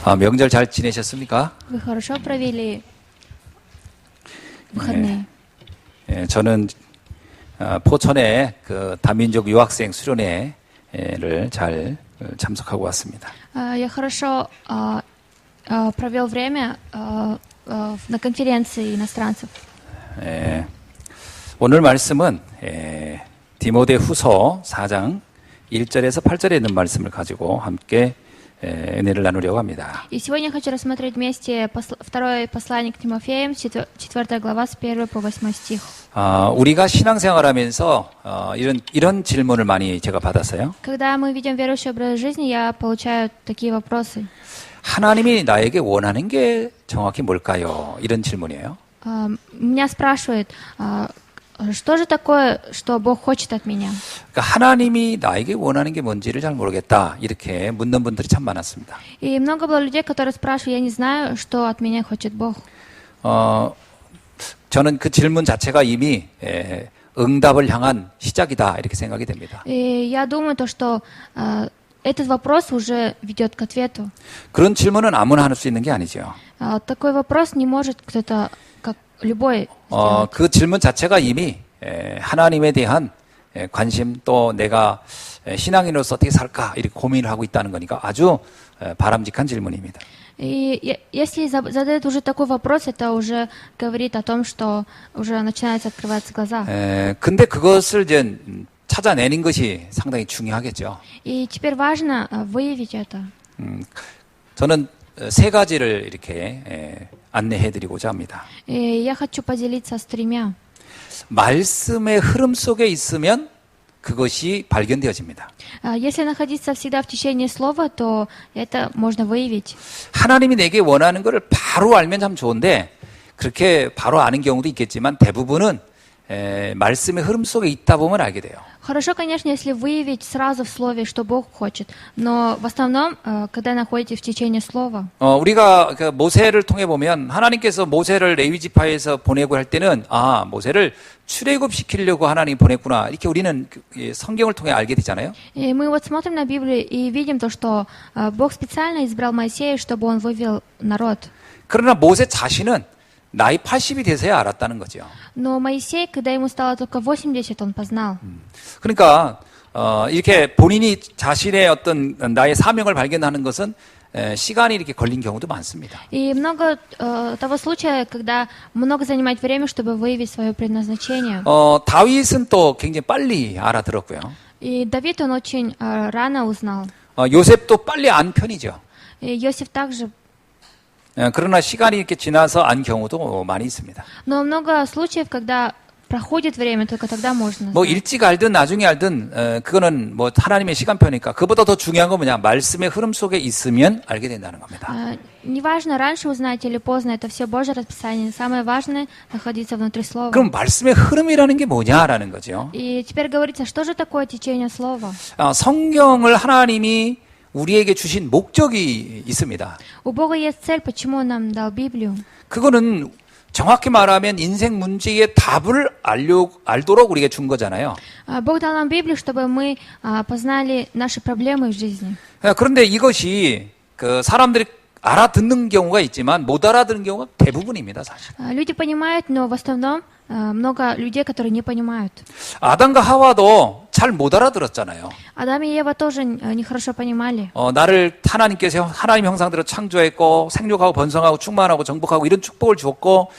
명절 잘 지내셨습니까? Вы хорошо провели выходные? 예, 저는 포천의 그 다민족 유학생 수련회를 잘 참석하고 왔습니다. Я хорошо провел время на конференции иностранцев. 예, 오늘 말씀은 디모데 후서 4장 1절에서 8절에 있는 말씀을 가지고 함께 은혜를 나누려고 합니다. И сегодня я хочу рассмотреть вместе второе послание к Тимофеям, 4 глава, с 1 по 8 стих. 우리가 신앙생활하면서 이런 질문을 많이 제가 받았어요. Когда мы ведем верующий образ жизни, я получаю такие вопросы. 하나님이 나에게 원하는 게 정확히 뭘까요? 이런 질문이에요. Меня спрашивают, что же такое, что Бог хочет от меня? 그러니까 하나님이 나에게 원하는 게 뭔지를 잘 모르겠다. 이렇게 묻는 분들이 참 많았습니다. И много было людей, которые спрашивают, я не знаю, что от меня хочет Бог. 저는 그 질문 자체가 이미 응답을 향한 시작이다. 이렇게 생각이 됩니다. И я думаю, что этот вопрос уже ведет к ответу. 그런 질문은 아무나 할 수 있는 게 아니죠. Такой вопрос не может кто-то, как любой, сделать. 그 질문 자체가 이미 하나님에 대한 관심 또 내가 신앙인으로서 어떻게 살까 이렇게 고민을 하고 있다는 거니까 아주 바람직한 질문입니다. И если задают уже такой вопрос, это уже говорит о том, что уже начинается открываться глаза. 근데 그것을 이제 찾아내는 것이 상당히 중요하겠죠. И теперь важно выявить это. 저는 세 가지를 이렇게 안내해드리고자 합니다. И я хочу поделиться с 3. 말씀의 흐름 속에 있으면 그것이 발견되어집니다. Если находиться всегда в течение слова, то это можно выявить. 하나님이 내게 원하는 것을 바로 알면 참 좋은데 그렇게 바로 아는 경우도 있겠지만 대부분은 말씀의 흐름 속에 있다 보면 알게 돼요. Хорошо, конечно, если выявить сразу в слове, что Бог хочет, но в основном, когда находитесь в течение слова. 우리가 그 모세를 통해 보면 하나님께서 모세를 레위 지파에서 보내고 할 때는 모세를 출애굽시키려고 하나님이 보냈구나. 이렇게 우리는 성경을 통해 알게 되잖아요. И мы вот смотрим на Библию и видим то, что Бог специально избрал Моисея, чтобы он вывел народ. 그러나 모세 자신은 나이 80이 돼서야 알았다는 거죠. Но Моисей, когда ему стало только 80, он познал. 그러니까 이렇게 본인이 자신의 어떤 나의 사명을 발견하는 것은 시간이 이렇게 걸린 경우도 많습니다. И много того случая, когда много занимает время, чтобы выявить свое предназначение. 다윗은 또 굉장히 빨리 알아들었고요. И Давид, он очень рано узнал. 요셉도 빨리 안 편이죠. И Иосиф также. 그러나 시간이 이렇게 지나서 안 경우도 많이 있습니다. Но много случаев, когда проходит время, только тогда можно. 뭐 일찍 알든 나중에 알든 그거는 뭐 하나님의 시간표니까 그보다 더 중요한 건 뭐냐 말씀의 흐름 속에 있으면 알게 된다는 겁니다. неважно раньше узнать или поздно, это все Божье расписание. Самое важное находиться внутри слова. 그럼 말씀의 흐름이라는 게 뭐냐라는 거죠. И теперь говорится, что же такое течение слова? 성경을 하나님이 우리에게 주신 목적이 있습니다. У Бога есть цель, почему Он нам дал Библию. 그거는 정확히 말하면 인생 문제의 답을 알도록 우리에게 준 거잖아요. Бог дал нам Библию, чтобы мы познали наши проблемы в жизни. 그런데 이것이 그 사람들이 알아듣는 경우가 있지만 못 알아듣는 경우가 대부분입니다, 사실. Люди понимают, но в основном много людей, которые не понимают. 아담과 하와도 잘 못 알아들었잖아요. Адам и Ева тоже нехорошо понимали. 나를 하나님께서 하나님 형상대로 창조했고 생육하고 번성하고 충만하고 정복하고 이런 축복을 주었고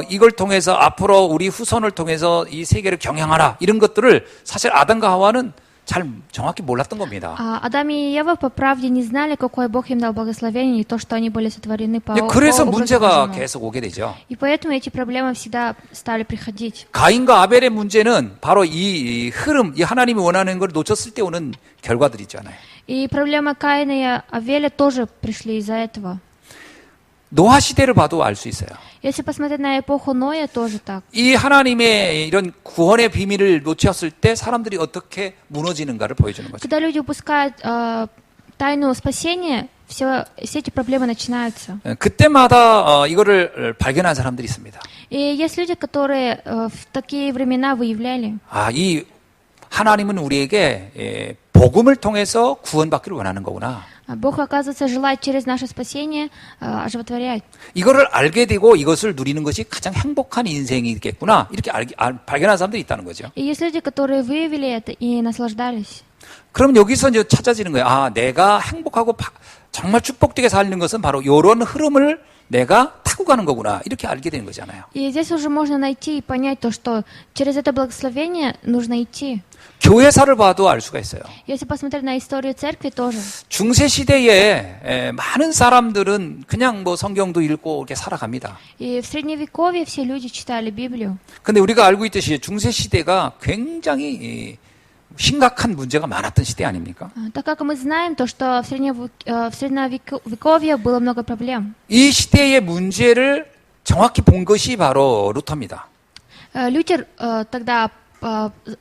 이걸 통해서 앞으로 우리 후손을 통해서 이 세계를 경영하라 이런 것들을 사실 아담과 하와는 잘 정확히 몰랐던 겁니다. Адам и Ева по правде не знали, какой Бог им дал благословение, и то, что они были сотворены по 그래서 образу 문제가 Божьему. 계속 오게 되죠. И поэтому эти проблемы всегда стали приходить. 가인과 아벨의 문제는 바로 이 흐름, 이 하나님이 원하는 걸 놓쳤을 때 오는 결과들이잖아요. И проблемы Каина и Авеля тоже пришли из-за этого. 노아 시대를 봐도 알 수 있어요. Если посмотреть на эпоху Ноя, тоже так. 이 하나님의 이런 구원의 비밀을 놓쳤을 때 사람들이 어떻게 무너지는가를 보여주는 거죠. Когда люди упускают тайну спасения, все эти проблемы начинаются. 그때마다 이거를 발견한 사람들이 있습니다. И есть люди, которые в такие времена выявляли. 이 하나님은 우리에게 복음을 통해서 구원받기를 원하는 거구나. Бог, оказывается, желает через наше спасение оживотворять. 이거를 알게 되고 이것을 누리는 것이 가장 행복한 인생이겠구나. 이렇게 발견한 사람들이 있다는 거죠. И есть люди, которые выявили это и наслаждались. 그럼 여기서 이제 찾아지는 거예요. 아, 내가 행복하고 정말 축복되게 살는 것은 바로 이런 흐름을 내가 타고 가는 거구나. 이렇게 알게 되는 거잖아요. И здесь уже можно найти и понять то, что через это благословение нужно идти. 교회사를 봐도 알 수가 있어요. Если посмотреть на историю церкви тоже. 중세 시대에 많은 사람들은 그냥 뭐 성경도 읽고 이렇게 살아갑니다. И в Средневековье все люди читали Библию. 근데 우리가 알고 있듯이 중세 시대가 굉장히 심각한 문제가 많았던 시대 아닙니까? Так как мы знаем, то, что в Средневековье было много проблем. 이 시대의 문제를 정확히 본 것이 바로 루터입니다. Лютер тогда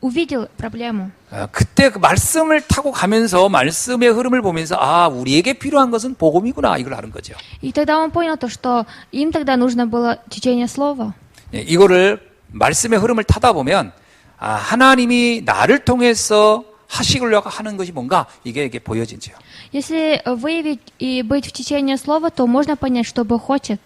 увидел проблему. 그때 그 말씀을 타고 가면서 말씀의 흐름을 보면서 아, 우리에게 필요한 것은 복음이구나 이걸 아는 거죠. И тогда он понял то, что им тогда нужно было течение слова. 이거를 말씀의 흐름을 타다 보면 아, 하나님이 나를 통해서 하시려고 하는 것이 뭔가 이게 보여지죠. Если выявить и быть в течение слова, то можно понять, что Бог хочет.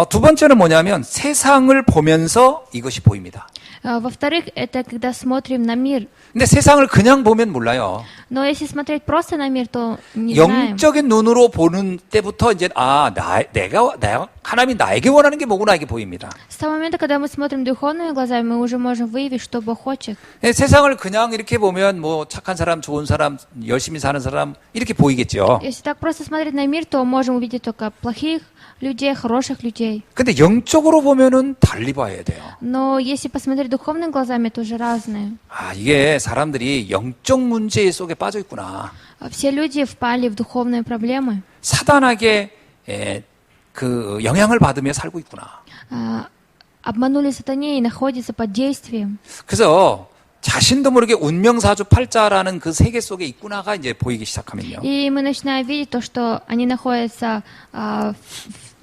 두 번째는 뭐냐면 세상을 보면서 이것이 보입니다. Во-вторых, это когда смотрим на мир. 근데 세상을 그냥 보면 몰라요. Но если смотреть просто на мир, то не знаем. 영적인 눈으로 보는 때부터 이제 내가 하나님이 나에게 원하는 게 뭐구나 이게 보입니다. С того момента, когда мы смотрим духовными глазами, мы уже можем выявить, что Бог хочет. 세상을 그냥 이렇게 보면 뭐 착한 사람, 좋은 사람, 열심히 사는 사람 이렇게 보이겠죠. Если так просто смотреть на мир, то можем увидеть только плохих людей, хороших людей. 근데 영적으로 보면은 달리 봐야 돼요. Но если посмотреть духовными глазами, это уже разные. 아, 이게 사람들이 영적 문제 속에 빠져 있구나. Все люди впали в духовные проблемы. 사단에게 그 영향을 받으며 살고 있구나. Обманули сатане и находятся под действием. 그래서 자신도 모르게 운명사주 팔자라는 그 세계 속에 있구나가 이제 보이기 시작하면요. И мы начинаем видеть то, что они находятся в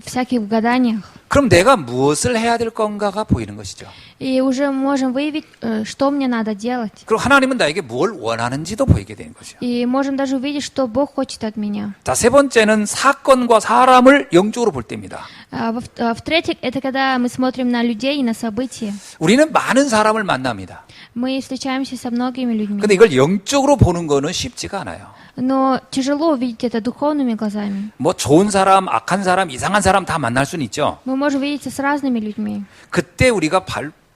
всяких гаданиях. 그럼 내가 무엇을 해야 될 건가가 보이는 것이죠. И уже можем выявить, что мне надо делать. 그리고 하나님은 나에게 뭘 원하는지도 보이게 되는 거죠. И можем даже увидеть, что Бог хочет от меня. 자, 세 번째는 사건과 사람을 영적으로 볼 때입니다. В-третьих, это когда мы смотрим на людей и на события. 우리는 많은 사람을 만납니다. Мы встречаемся со многими людьми. 근데 이걸 영적으로 보는 거는 쉽지가 않아요. Но тяжело увидеть это духовными глазами. 뭐 좋은 사람, 악한 사람, 이상한 사람 다 만날 수는 있죠. Мы можем видеться с разными людьми. 그때 우리가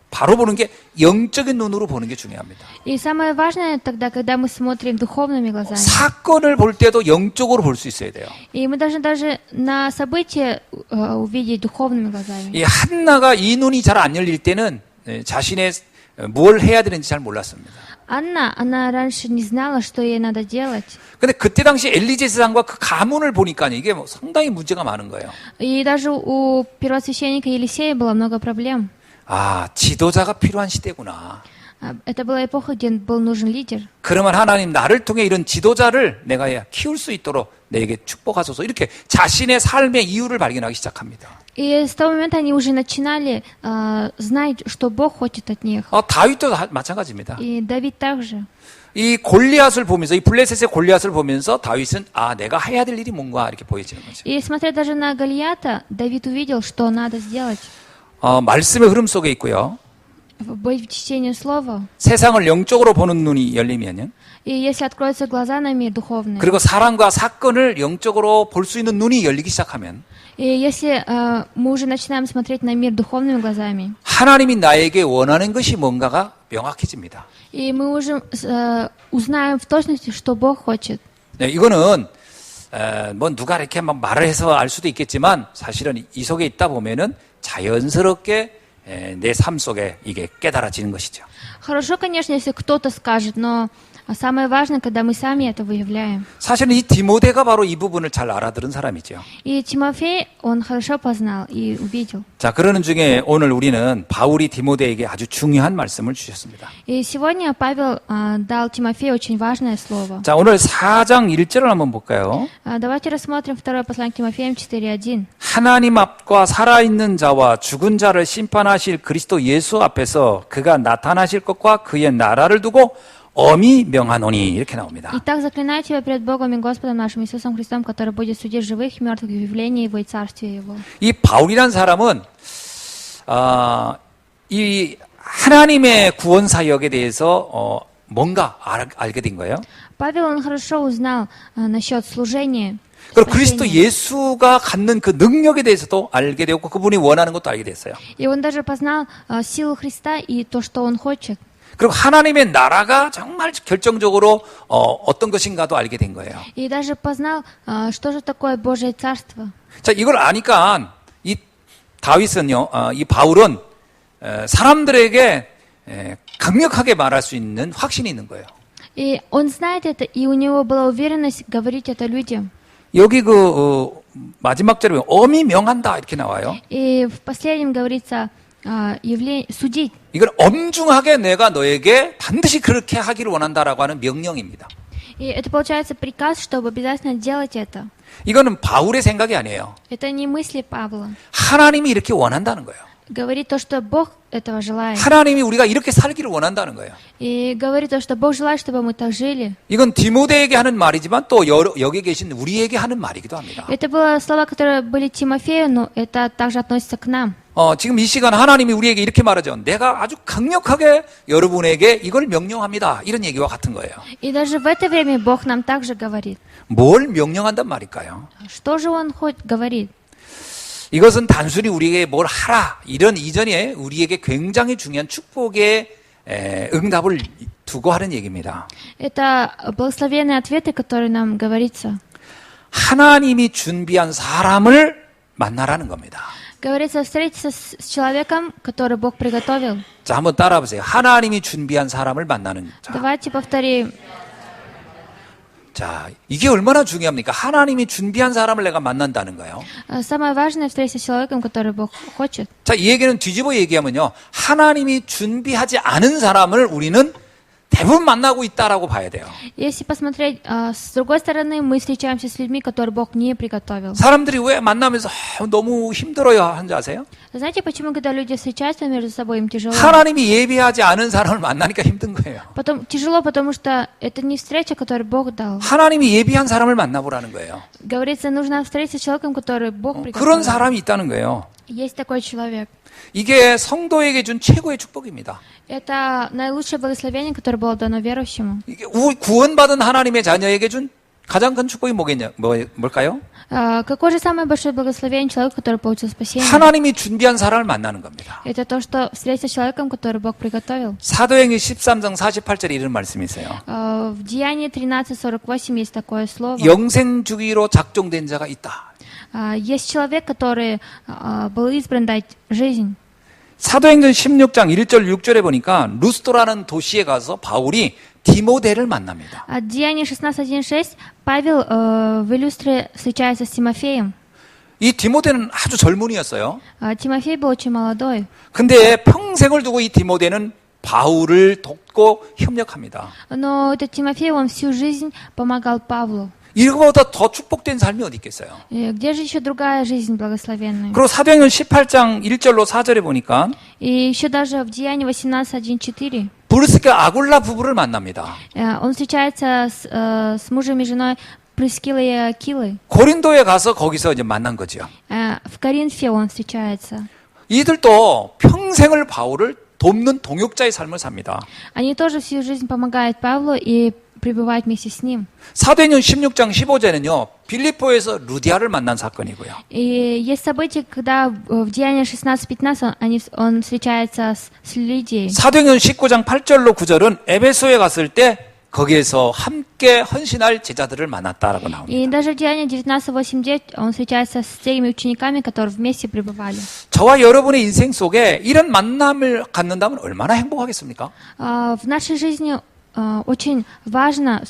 바로 보는 게 영적인 눈으로 보는 게 중요합니다. И самое важное тогда, когда мы смотрим духовными глазами. 사건을 볼 때도 영적으로 볼 수 있어야 돼요. И мы должны даже на события увидеть духовными глазами. 이 한나가 이 눈이 잘 안 열릴 때는 자신의 뭘 해야 되는지 잘 몰랐습니다. Анна, она раньше не знала, что ей надо делать. 근데 그때 당시 엘리제 세상과 그 가문을 보니까 이게 뭐 상당히 문제가 많은 거예요. И даже у первосвященника Елисея было много проблем. 아, 지도자가 필요한 시대구나. Это была эпоха, где был нужен лидер. 그러면 하나님 나를 통해 이런 지도자를 내가 키울 수 있도록 내게 축복하소서. 이렇게 자신의 삶의 이유를 발견하기 시작합니다. И с того момента они уже начинали знать, что Бог хочет от них. 다윗도 마찬가지입니다. И Давид также. 이 골리앗을 보면서 이 블레셋의 골리앗을 보면서 다윗은 내가 해야 될 일이 뭔가 이렇게 보여지는 거죠. И смотря даже на Голиата, Давид увидел, что надо сделать. 말씀의 흐름 속에 있고요. Быть в течение слова. 세상을 영적으로 보는 눈이 열리면요. И если откроются глаза на мир духовные. 그리고 사람과 사건을 영적으로 볼 수 있는 눈이 열리기 시작하면 И если мы уже начинаем смотреть на мир духовными глазами. 하나님이 나에게 원하는 것이 뭔가가 명확해집니다. И мы уже узнаем в точности, что Бог хочет. 네, 이거는 뭐 누가 이렇게 막 말을 해서 알 수도 있겠지만 사실은 이 속에 있다 보면은 자연스럽게 내 삶 속에 이게 깨달아지는 것이죠. Хорошо, конечно, если кто-то скажет, но самое важное, когда мы сами это выявляем. 사실은 이 디모데가 바로 이 부분을 잘 알아들은 사람이죠. И Тимофей, он хорошо познал и увидел. 자, 그러는 중에 오늘 우리는 바울이 디모데에게 아주 중요한 말씀을 주셨습니다. И сегодня Павел дал Тимофею очень важное слово. 자, 오늘 4장 1절을 한번 볼까요? Давайте рассмотрим второе послание к Тимофеям 4:1. 하나님 앞과 살아있는 자와 죽은 자를 심판하실 그리스도 예수 앞에서 그가 나타나실 것과 그의 나라를 두고 엄히 명하노니 이렇게 나옵니다. Итак, заклинаю тебя пред Богом и Господом нашим Иисусом Христом, который будет судить живых и мертвых в явлении Его и Царстве Его. 이 바울이란 사람은 이 하나님의 구원 사역에 대해서 뭔가 알게 된 거예요. Павел, он хорошо узнал насчет служения. 그리고 그리스도 спасения. 예수가 갖는 그 능력에 대해서도 알게 되었고 그분이 원하는 것도 알게 됐어요. И он даже познал силу Христа и то, что он хочет. 그리고 하나님의 나라가 정말 결정적으로 어떤 것인가도 알게 된 거예요. И даже познал, что же такое Божье Царство. 자, 이걸 아니까 이 다윗은요, 이 바울은 사람들에게 강력하게 말할 수 있는 확신이 있는 거예요. И он знает это, и у него была уверенность говорить это людям. 여기 마지막 절에 보면 엄히 명한다 이렇게 나와요. И в последнем говорится судить. 이건 엄중하게 내가 너에게 반드시 그렇게 하기를 원한다라고 하는 명령입니다. И это получается приказ, чтобы обязательно делать это. 이거는 바울의 생각이 아니에요. Это не мысли Павла. 하나님이 이렇게 원한다는 거예요. Говорит то, что Бог этого желает. 하나님이 우리가 이렇게 살기를 원한다는 거예요. И говорит то, что Бог желает, чтобы мы так жили. 이건 디모데에게 하는 말이지만 또 여기 계신 우리에게 하는 말이기도 합니다. Это были слова, которые были Тимофею, но это также относится к нам. 지금 이 시간 하나님이 우리에게 이렇게 말하죠. 내가 아주 강력하게 여러분에게 이걸 명령합니다. 이런 얘기와 같은 거예요. И даже в это время Бог нам также говорит. 뭘 명령한단 말일까요? Что же Он говорит? 이것은 단순히 우리에게 뭘 하라 이런 이전에 우리에게 굉장히 중요한 축복의 응답을 두고 하는 얘기입니다. Это благословенные ответы, которые нам говорится. 하나님이 준비한 사람을 만나라는 겁니다. Говорится встретиться с человеком, который Бог приготовил. 자, 한번 따라해 보세요. 하나님이 준비한 사람을 만나는 자. Давайте повторим. 자, 이게 얼마나 중요합니까? 하나님이 준비한 사람을 내가 만난다는 거예요. Самое важное встретиться с человеком, который Бог хочет. 자, 이 얘기는 뒤집어 얘기하면요. 하나님이 준비하지 않은 사람을 우리는 대부분 만나고 있다라고 봐야 돼요. Если посмотреть с другой стороны, мы встречаемся с людьми, которые Бог не приготовил. 사람들이 왜 만나면서 너무 힘들어요 하는지 아세요? Знаете, почему, когда люди встречаются между собой, им тяжело? 하나님이 예비하지 않은 사람을 만나니까 힘든 거예요. Потом тяжело, потому что это не встреча, которую Бог дал. 하나님이 예비한 사람을 만나보라는 거예요. Говорится, нужно встретиться с человеком, который Бог 그런 приготовил. 사람이 있다는 거예요. Есть такой человек. 이게 성도에게 준 최고의 축복입니다. Это наилучшее благословение, которое было дано верующему. 이게 구원받은 하나님의 자녀에게 준 가장 큰 축복이 뭘까요? Какое же самое большое благословение человеку, который получил спасение? 하나님이 준비한 사람을 만나는 겁니다. Это то, что встретиться с человеком, который Бог приготовил. 사도행전 13장 48절에 이런 말씀이 있어요. В Деянии 13:48 есть такое слово. 영생 주기로 작정된 자가 있다. Есть человек, который был избран дать жизнь. 사도행전 16장 1절 6절에 보니까 루스도라는 도시에 가서 바울이 디모데를 만납니다. Деяние 16:1-6 Павел в Иллюстре встречается с Тимофеем. 이 디모데는 아주 젊은이였어요. Тимофей был очень молодой. 근데 평생을 두고 이 디모데는 바울을 돕고 협력합니다. Но этот Тимофей, он всю жизнь помогал Павлу. 이거보다 더 축복된 삶이 어디 있겠어요? Где же еще другая жизнь благословенная? 그리고 사도행전 18장 1절로 4절에 보니까 И еще даже в Деянии 18:1-4 브리스가 아굴라 부부를 만납니다. он встречается с мужем и женой Прискилой и Акилой. 고린도에 가서 거기서 이제 만난 거죠. В Коринфе он встречается. 이들도 평생을 바울을 돕는 동역자의 삶을 삽니다. Они тоже всю жизнь помогают Павлу и пребывают вместе с ним. 사도행전 16장 15절에는요. 빌립보에서 루디아를 만난 사건이고요. И есть событие, когда в Деянии 16:15 он встречается с Лидией. 사도행전 19장 8절로 9절은 에베소에 갔을 때 거기에서 함께 헌신할 제자들을 만났다라고 나옵니다. И даже в Деянии 19:8-9 он встречается с теми учениками, которые вместе пребывали. 저와 여러분의 인생 속에 이런 만남을 갖는다면 얼마나 행복하겠습니까? В нашей жизни очень важно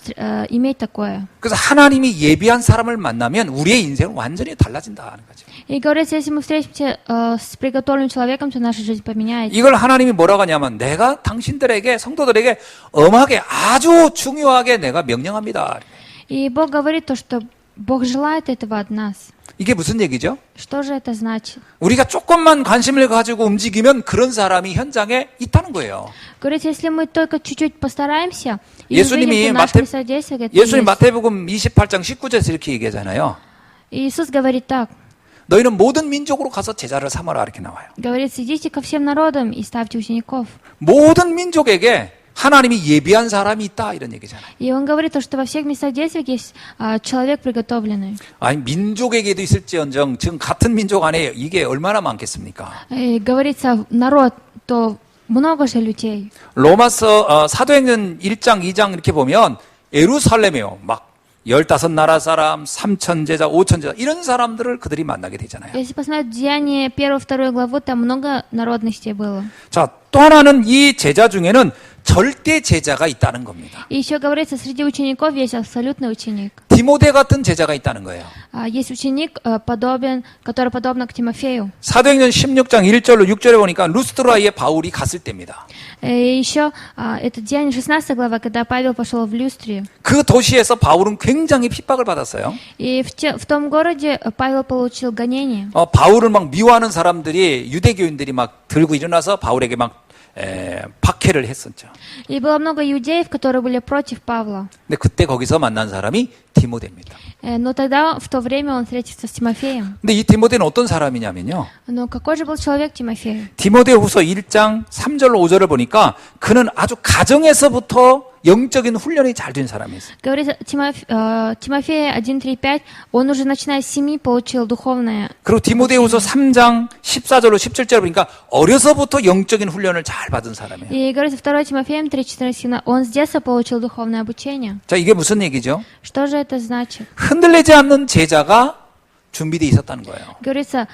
иметь такое. 그래서 하나님이 예비한 사람을 만나면 우리의 인생은 완전히 달라진다는 거죠. И говорится, если мы встретимся с приготовленным человеком, то наша жизнь поменяется. 이걸 하나님이 뭐라고 하냐면 내가 당신들에게 성도들에게 엄하게 아주 중요하게 내가 명령합니다. И Бог говорит то, что Бог желает этого от нас. 이게 무슨 얘기죠? Что же это значит? 우리가 조금만 관심을 가지고 움직이면 그런 사람이 현장에 있다는 거예요. Говорится, если мы только чуть-чуть постараемся и 예수님이 увидим наше бессердечие, это 예수님 есть. 마태복음 28장 19절에서 이렇게 얘기하잖아요. Иисус говорит так. 너희는 모든 민족으로 가서 제자를 삼아라 이렇게 나와요. Говорится, идите ко всем народам и ставьте учеников. 모든 민족에게 하나님이 예비한 사람이 있다 이런 얘기잖아요. И он говорит, что во всех местах действий есть человек приготовленный. 아니 민족에게도 있을지언정 지금 같은 민족 안에 이게 얼마나 많겠습니까? И говорится, народ, то много же людей. 로마서 사도행전 1장 2장 이렇게 보면 예루살렘이요. 막 15나라 사람, 3천 제자, 5천 제자 이런 사람들을 그들이 만나게 되잖아요. Если посмотреть Деяния 1-2 главу, там много народностей было. 자, 또 하나는 이 제자 중에는 절대 제자가 있다는 겁니다. И еще говорится, среди учеников есть абсолютный ученик. 디모데 같은 제자가 있다는 거예요. Есть ученик, который подобно к Тимофею. 사도행전 16장 1절로 6절에 보니까 루스드라에 바울이 갔을 때입니다. И еще это Деяние 16 глава, когда Павел пошел в Люстрию. 그 도시에서 바울은 굉장히 핍박을 받았어요. И в том городе Павел получил гонение. 바울을 막 미워하는 사람들이 유대교인들이 막 들고 일어나서 바울에게 막 박해를 했었죠. И было много иудеев, которые были против Павла. 근데 그때 거기서 만난 사람이 디모데입니다. Но тогда, в то время, он встретился с Тимофеем. 근데 이 디모데는 어떤 사람이냐면요. Но какой же был человек Тимофей? 디모데후서 1장 3절로 5절을 보니까 그는 아주 가정에서부터 영적인 훈련이 잘 된 사람이었어요. Говорится, Тимофея 1:3-5, он уже начиная с 7 получил духовное. 그리고 디모데후서 3장 14절로 17절을 보니까 어려서부터 영적인 훈련을 잘 받은 사람이에요. И говорится, 2 Тимофеем 3:14, он с детства получил духовное обучение. 자, 이게 무슨 얘기죠? Что же это значит? 흔들리지 않는 제자가 준비되어 있었다는 거예요. Говорится,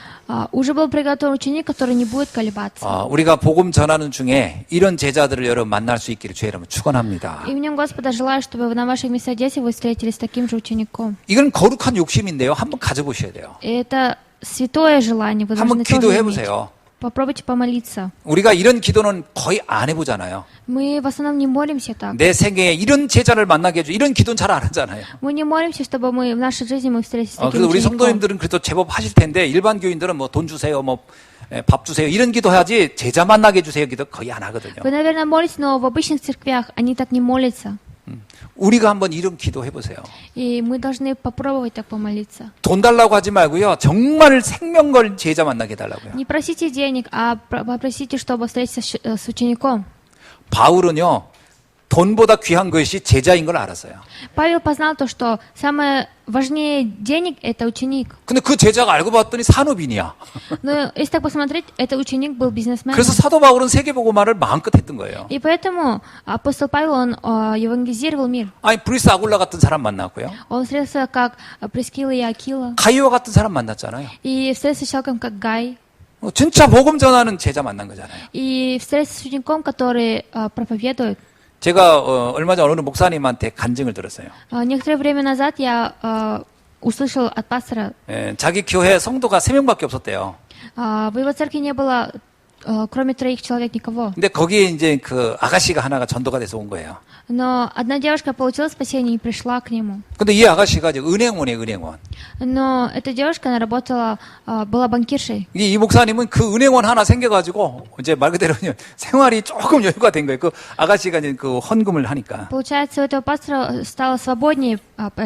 уже был приготовлен ученик, который не будет колебаться. 우리가 복음 전하는 중에 이런 제자들을 여러분 만날 수 있기를 주의 이름으로 축원합니다. Именем Господа желаю, чтобы на ваших местах действий вы встретились с таким же учеником. 이건 거룩한 욕심인데요. 한번 가져보셔야 돼요. И это святое желание, вы 한번 должны тоже 기도해 иметь. 보세요. Попробуйте помолиться. 우리가 이런 기도는 거의 안 해보잖아요. Мы в основном не молимся так. 내 생애에 이런 제자를 만나게 해줘. 이런 기도는 잘 안 하잖아요. Мы не молимся, чтобы мы в нашей жизни мы встретились с таким 그래서 우리 учеником. 성도님들은 그래도 제법 하실 텐데 일반 교인들은 뭐 돈 주세요, 뭐 밥 주세요 이런 기도 해야지 제자 만나게 해주세요 기도 거의 안 하거든요. Вы, наверное, молитесь, но в обычных церквях они так не молятся. 우리가 한번 이런 기도 해보세요. И мы должны попробовать так помолиться. 돈 달라고 하지 말고요. 정말 생명 걸 제자 만나게 해달라고요. Не просите денег, а попросите, чтобы встретиться с учеником. 바울은요. 돈보다 귀한 것이 제자인 걸 알았어요. Павел познал то, что самое важнее денег – это ученик. 근데 그 제자가 알고 봤더니 산업인이야. Но если так посмотреть, этот ученик был бизнесменом. 그래서 사도 바울은 세계복음화를 마음껏 했던 거예요. И поэтому апостол Павел, он евангелизировал мир. 아니 브리스 아굴라 같은 사람 만났고요. Он встретился как Прескила и Акила. 가이오 같은 사람 만났잖아요. И встретился с человеком, как Гай. 진짜 복음 전하는 제자 만난 거잖아요. И встретился с учеником, который проповедует. 제가 얼마 전 어느 목사님한테 간증을 들었어요. Некоторое время назад я услышал от пастора, 자기 교회 성도가 3명밖에 없었대요. в его церкви не было, кроме 3 человек, никого. 근데 거기에 이제 그 아가씨가 하나가 전도가 돼서 온 거예요. Но одна девушка получила спасение и пришла к нему. 근데 이 아가씨가 이제 은행원이에요, 은행원. Но эта девушка, она работала, была банкиршей. 이 목사님은 그 은행원 하나 생겨가지고 이제 말 그대로 생활이 조금 여유가 된 거예요. 그 아가씨가 이제 그 헌금을 하니까. Получается, у этого пастора стало свободнее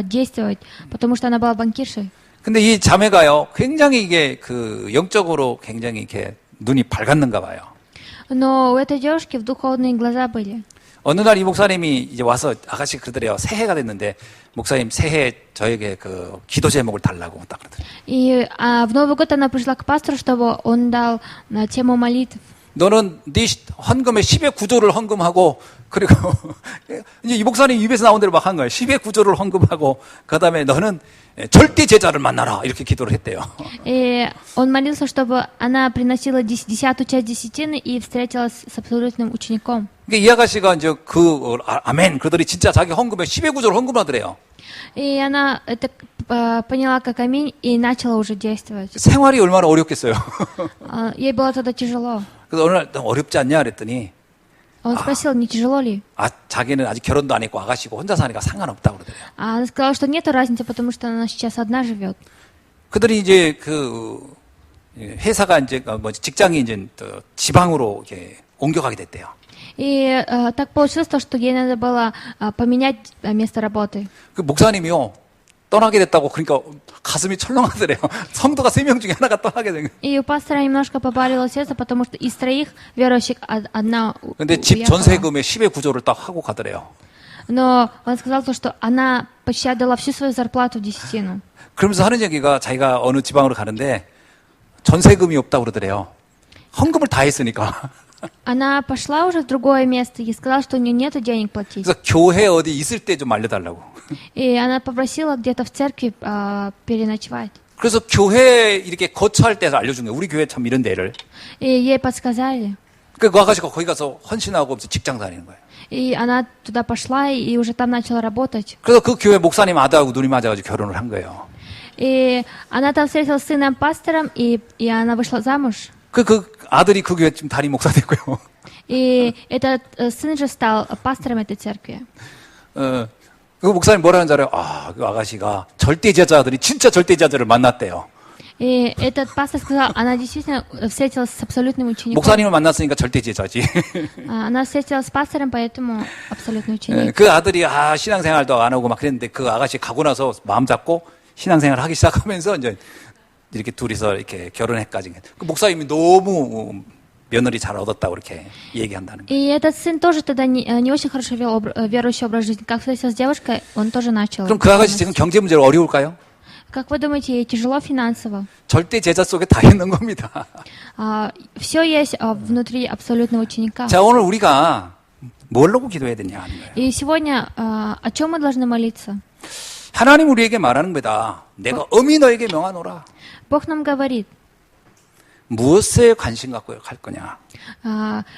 действовать, потому что она была банкиршей. 근데 이 자매가요, 굉장히 이게 그 영적으로 굉장히 이렇게 눈이 밝았는가 봐요. Но у этой девушки в духовные глаза были. 어느 날 이 목사님이 이제 와서 아가씨 그러더래요. 새해가 됐는데 목사님 새해 저에게 그 기도 제목을 달라고 딱 그러더래요. И в Новый год она пришла к пастору, чтобы он дал на тему молитв. 너는 네 헌금의 10의 9조를 헌금하고 그리고 이제 이 목사님 입에서 나온 대로 막 한 거예요. 10의 9조를 헌금하고 그다음에 너는 절대 제자를 만나라 이렇게 기도를 했대요. И он молился, чтобы она приносила 10-ую часть десятины и встретилась с абсолютным учеником. 이 아가씨가 이제 그 아멘 그러더니 진짜 자기 헌금의 10의 9조를 헌금하더래요. И она это поняла как аминь и начала уже действовать. 생활이 얼마나 어렵겠어요. Ей было тогда тяжело. 그래서 어느 날 너 어렵지 않냐 그랬더니 Он спросил, не тяжело ли? 자기는 아직 결혼도 안 했고 아가씨고 혼자 사니까 상관없다고 그러더래요. А она сказала, что нет разницы, потому что она сейчас одна живет. 그들이 이제 회사가 이제 직장이 이제 또 지방으로 이렇게 옮겨가게 됐대요. И так получилось то, что ей надо было поменять место работы. 그 목사님이요 떠나게 됐다고 그러니까 가슴이 철렁하더래요. 성도가 3명 중에 하나가 떠나게 된 거예요. И у пастора немножко поболело сердце, потому что из троих верующих одна 근데 집 уехала. 전세금의 10의 9조를 딱 하고 가더래요. Но он сказал то, что она почти отдала всю свою зарплату в десятину. 그러면서 하는 얘기가 자기가 어느 지방으로 가는데 전세금이 없다고 그러더래요. 헌금을 다 했으니까. Она пошла уже в другое место и сказала, что у нее нет денег платить. 그래서 교회 어디 있을 때 좀 알려달라고. И она попросила где-то в церкви переночевать. 그래서 교회 이렇게 거처할 때서 알려준 거예요. 우리 교회 참 이런 데를. И ей подсказали. 그 아가씨가 거기 가서 헌신하고 직장 다니는 거예요. И она туда пошла и уже там начала работать. 그래서 그 교회 목사님 아들하고 눈이 맞아가지고 결혼을 한 거예요. И она там встретилась с сыном пастором, и она вышла замуж. 그 아들이 그 교회 지금 담임 목사 됐고요. И этот сын же стал пастором этой церкви. 그 목사님 뭐라는 줄 알아요? 그 아가씨가 절대제자들이 진짜 절대제자들을 만났대요. И этот пастор сказал, она действительно встретилась с абсолютным учеником. 목사님을 만났으니까 절대제자지. Она встретилась с пастором, поэтому абсолютный ученик. 그 아들이 신앙생활도 안 하고 막 그랬는데 그 아가씨 가고 나서 마음 잡고 신앙생활 하기 시작하면서 이제 이렇게 둘이서 이렇게 결혼했까지. 그 목사님이 너무 며느리 잘 얻었다고 이렇게 얘기한다는 거예요. И этот сын тоже тогда не очень хорошо вел верующий образ жизни. Как встретился с девушкой, он тоже начал. 그럼 그 아가씨 지금 경제 문제로 어려울까요? Как вы думаете, ей тяжело финансово? 절대제자 속에 다 있는 겁니다. Все есть внутри абсолютного ученика. 자, 오늘 우리가 뭘 놓고 기도해야 되냐 하는 거예요. И сегодня о чем мы должны молиться? 하나님 우리에게 말하는 거다. 내가 엄히 너에게 명하노라. Бог нам говорит, 무엇에 관심 갖고 갈 거냐.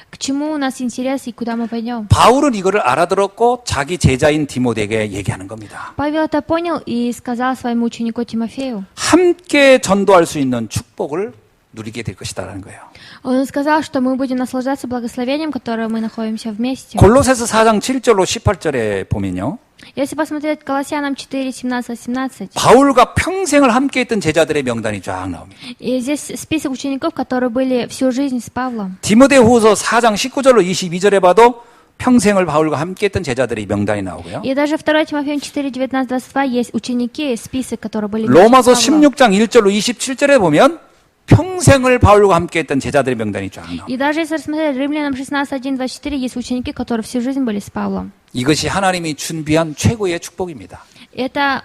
к чему у нас интерес и куда мы пойдем. 바울은 이거를 알아들었고 자기 제자인 디모데에게 얘기하는 겁니다. Павел это понял и сказал своему ученику Тимофею. 함께 전도할 수 있는 축복을 누리게 될 것이다라는 거예요. Он сказал, что мы будем наслаждаться благословением, которое мы находимся вместе. 골로새서 4장 7절로 18절에 보면요. Если посмотреть Колоссянам 4, 17-18, 바울과 평생을 함께 했던 제자들의 명단이 쫙 나옵니다. и здесь список учеников, которые были всю жизнь с Павлом. 디모데후서 4장 19절로 22절에 봐도 평생을 바울과 함께 했던 제자들의 명단이 나오고요. И даже 2 Тимофею 4, 19-22 есть ученики, список, которые были 로마서 вместе с Павлом. 16장 1절로 27절에 보면 평생을 바울과 함께 했던 제자들의 명단이 쫙 나옵니다. И даже если рассмотреть Римлянам 16, 1, 24, есть ученики, которые всю жизнь были с Павлом. 이것이 하나님이 준비한 최고의 축복입니다. Это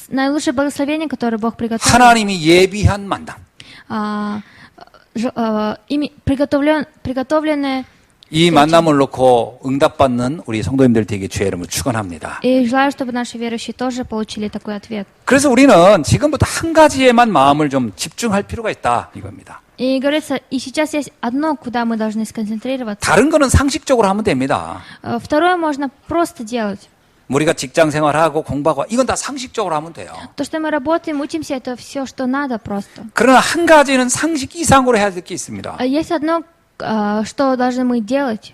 наилучшее благословение, которое Бог приготовил. 하나님이 예비한 만남. Ими приготовленное. 이 만남을 놓고 응답받는 우리 성도님들 되게 주의 이름을 축원합니다. И желаю, чтобы наши верующие тоже получили такой ответ. 그래서 우리는 지금부터 한 가지에만 마음을 좀 집중할 필요가 있다 이겁니다. И говорится, и сейчас есть одно, куда мы должны сконцентрироваться. 다른 거는 상식적으로 하면 됩니다. Второе можно просто делать. 우리가 직장 생활하고 공부하고 이건 다 상식적으로 하면 돼요. То, что мы работаем, учимся, это все, что надо просто. 그러나 한 가지는 상식 이상으로 해야 될 게 있습니다. Есть одно, что должны мы делать.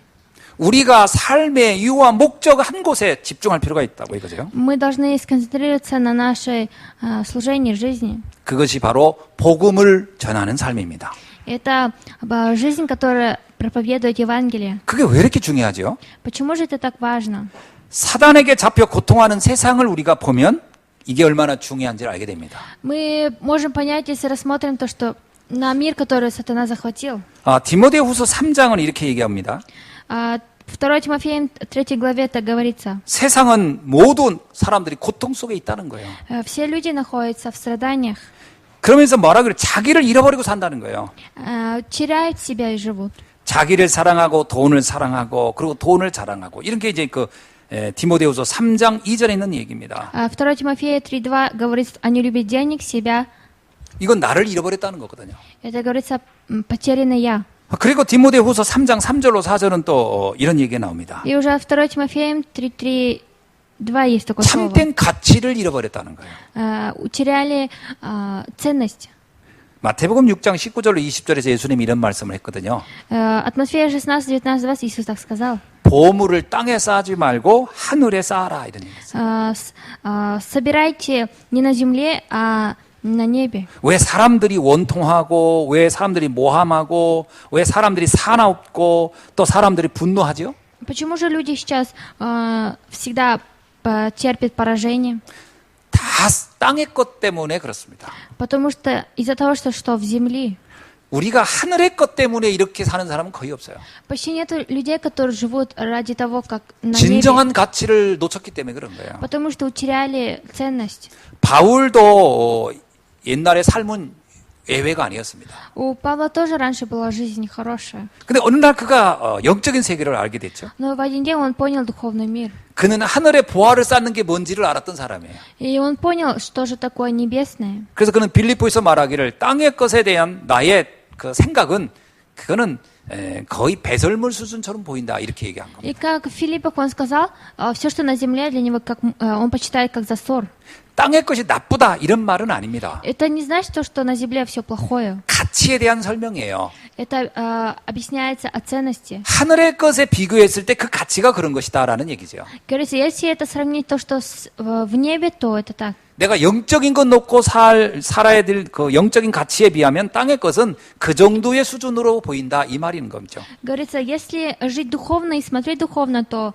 우리가 삶의 이유와 목적 한 곳에 집중할 필요가 있다고 이거죠. Мы должны сконцентрироваться на нашей служении, жизни. 그것이 바로 복음을 전하는 삶입니다. Это жизнь, которая проповедует Евангелие. 그게 왜 이렇게 중요하죠? Почему же это так важно? 사단에게 잡혀 고통하는 세상을 우리가 보면 이게 얼마나 중요한지를 알게 됩니다. Мы можем понять, если рассмотрим то, что на мир, который сатана захватил. 디모데후서 3장은 이렇게 얘기합니다. 2 Тимофея 3 главе так говорится. 세상은 모든 사람들이 고통 속에 있다는 거예요. Все люди находятся в страданиях, 그러면서 뭐라 그래? 자기를 잃어버리고 산다는 거예요. теряют себя и живут. 자기를 사랑하고 돈을 사랑하고 그리고 돈을 자랑하고 이런 게 이제 디모데후서 3장 2절에 있는 얘기입니다. 2 Тимофея 3:2 говорит, они любят денег, себя. 이건 나를 잃어버렸다는 거거든요. Это говорится, потерянный я. 그리고 디모데후서 3장 3절로 4절은 또 이런 얘기가 나옵니다. И уже 2 Тимофея 3:2 есть такое слово. 참된 가치를 잃어버렸다는 거예요. Утеряли ценность. 마태복음 6장 19절로 20절에서 예수님이 이런 말씀을 했거든요. От Матфея 16, 19, 20 Иисус так сказал. 보물을 땅에 쌓지 말고 하늘에 쌓아라 이런 얘기였어요. Собирайте не на земле, а на небе. 왜 사람들이 원통하고 왜 사람들이 모함하고 왜 사람들이 사나웠고 또 사람들이 분노하죠? Почему же люди сейчас всегда терпят поражение? 다 땅의 것 때문에 그렇습니다. Потому что из-за того, что в земле. 우리가 하늘의 것 때문에 이렇게 사는 사람은 거의 없어요. Почти нет людей, которые живут ради того, как на небе. 진정한 가치를 놓쳤기 때문에 그런 거예요. Потому что утеряли ценность. 바울도 옛날의 삶은 예외가 아니었습니다. У Павла тоже раньше была жизнь хорошая. 근데 어느 날 그가 영적인 세계를 알게 됐죠. Но в один день он понял духовный мир. 그는 하늘의 보화를 쌓는 게 뭔지를 알았던 사람이에요. И он понял, что же такое небесное. 그래서 그는 빌립보에서 말하기를 땅의 것에 대한 나의 그 생각은 그거는 거의 배설물 수준처럼 보인다 이렇게 얘기한 겁니다. И как в Филиппах он сказал, все, что на земле, для него как, он почитает как засор. 땅의 것이 나쁘다 이런 말은 아닙니다. Это не значит, что на земле все плохое. 가치에 대한 설명이에요. Это объясняется о ценности. 하늘의 것에 비교했을 때 그 가치가 그런 것이다라는 얘기죠. Говорится, если это сравнить то, что в небе, то это так. 내가 영적인 것 놓고 살아야 될 그 영적인 가치에 비하면 땅의 것은 그 정도의 수준으로 보인다 이 말인 거죠. Говорится, если жить духовно и смотреть духовно, то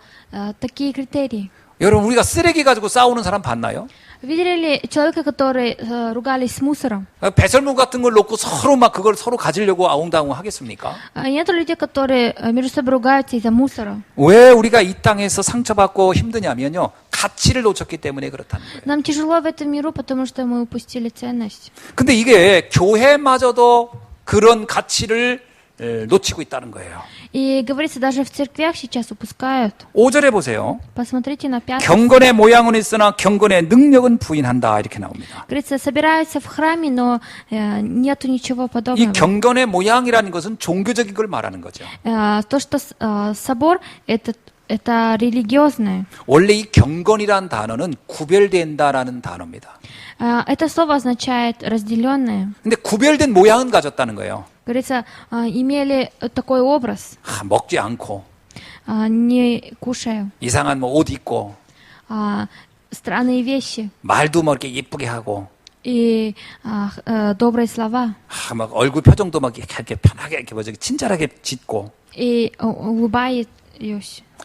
такие критерии. 여러분 우리가 쓰레기 가지고 싸우는 사람 봤나요? Видели ли человека, который ругались с мусором? 배설물 같은 걸 놓고 서로 막 그걸 서로 가지려고 아웅다웅 하겠습니까? Нет людей, которые между собой ругаются из-за мусора. 왜 우리가 이 땅에서 상처받고 힘드냐면요. 가치를 놓쳤기 때문에 그렇다는 거예요. Нам тяжело в этом миру, потому что мы упустили ценность. 근데 이게 교회마저도 그런 가치를 놓치고 있다는 거예요. И говорится, даже в церквях сейчас упускают. 5절에 보세요. Посмотрите на 5. 경건의 모양은 있으나 경건의 능력은 부인한다 이렇게 나옵니다. Говорится, собираются в храме, но нету ничего 이 подобного. 경건의 모양이라는 것은 종교적인 걸 말하는 거죠. То, что собор, это религиозное. 원래 이 경건이라는 단어는 구별된다라는 단어입니다. Это слово означает разделенное. 근데 구별된 모양은 가졌다는 거예요. Говорится, имели такой образ, 먹지 않고 не кушая, 이상한 뭐 옷 입고 странные вещи 말도 뭐 이렇게 예쁘게 하고 и добрые слова, 막 얼굴 표정도 막 이렇게 편하게 이렇게 뭐지 친절하게 짓고 и улыбаясь.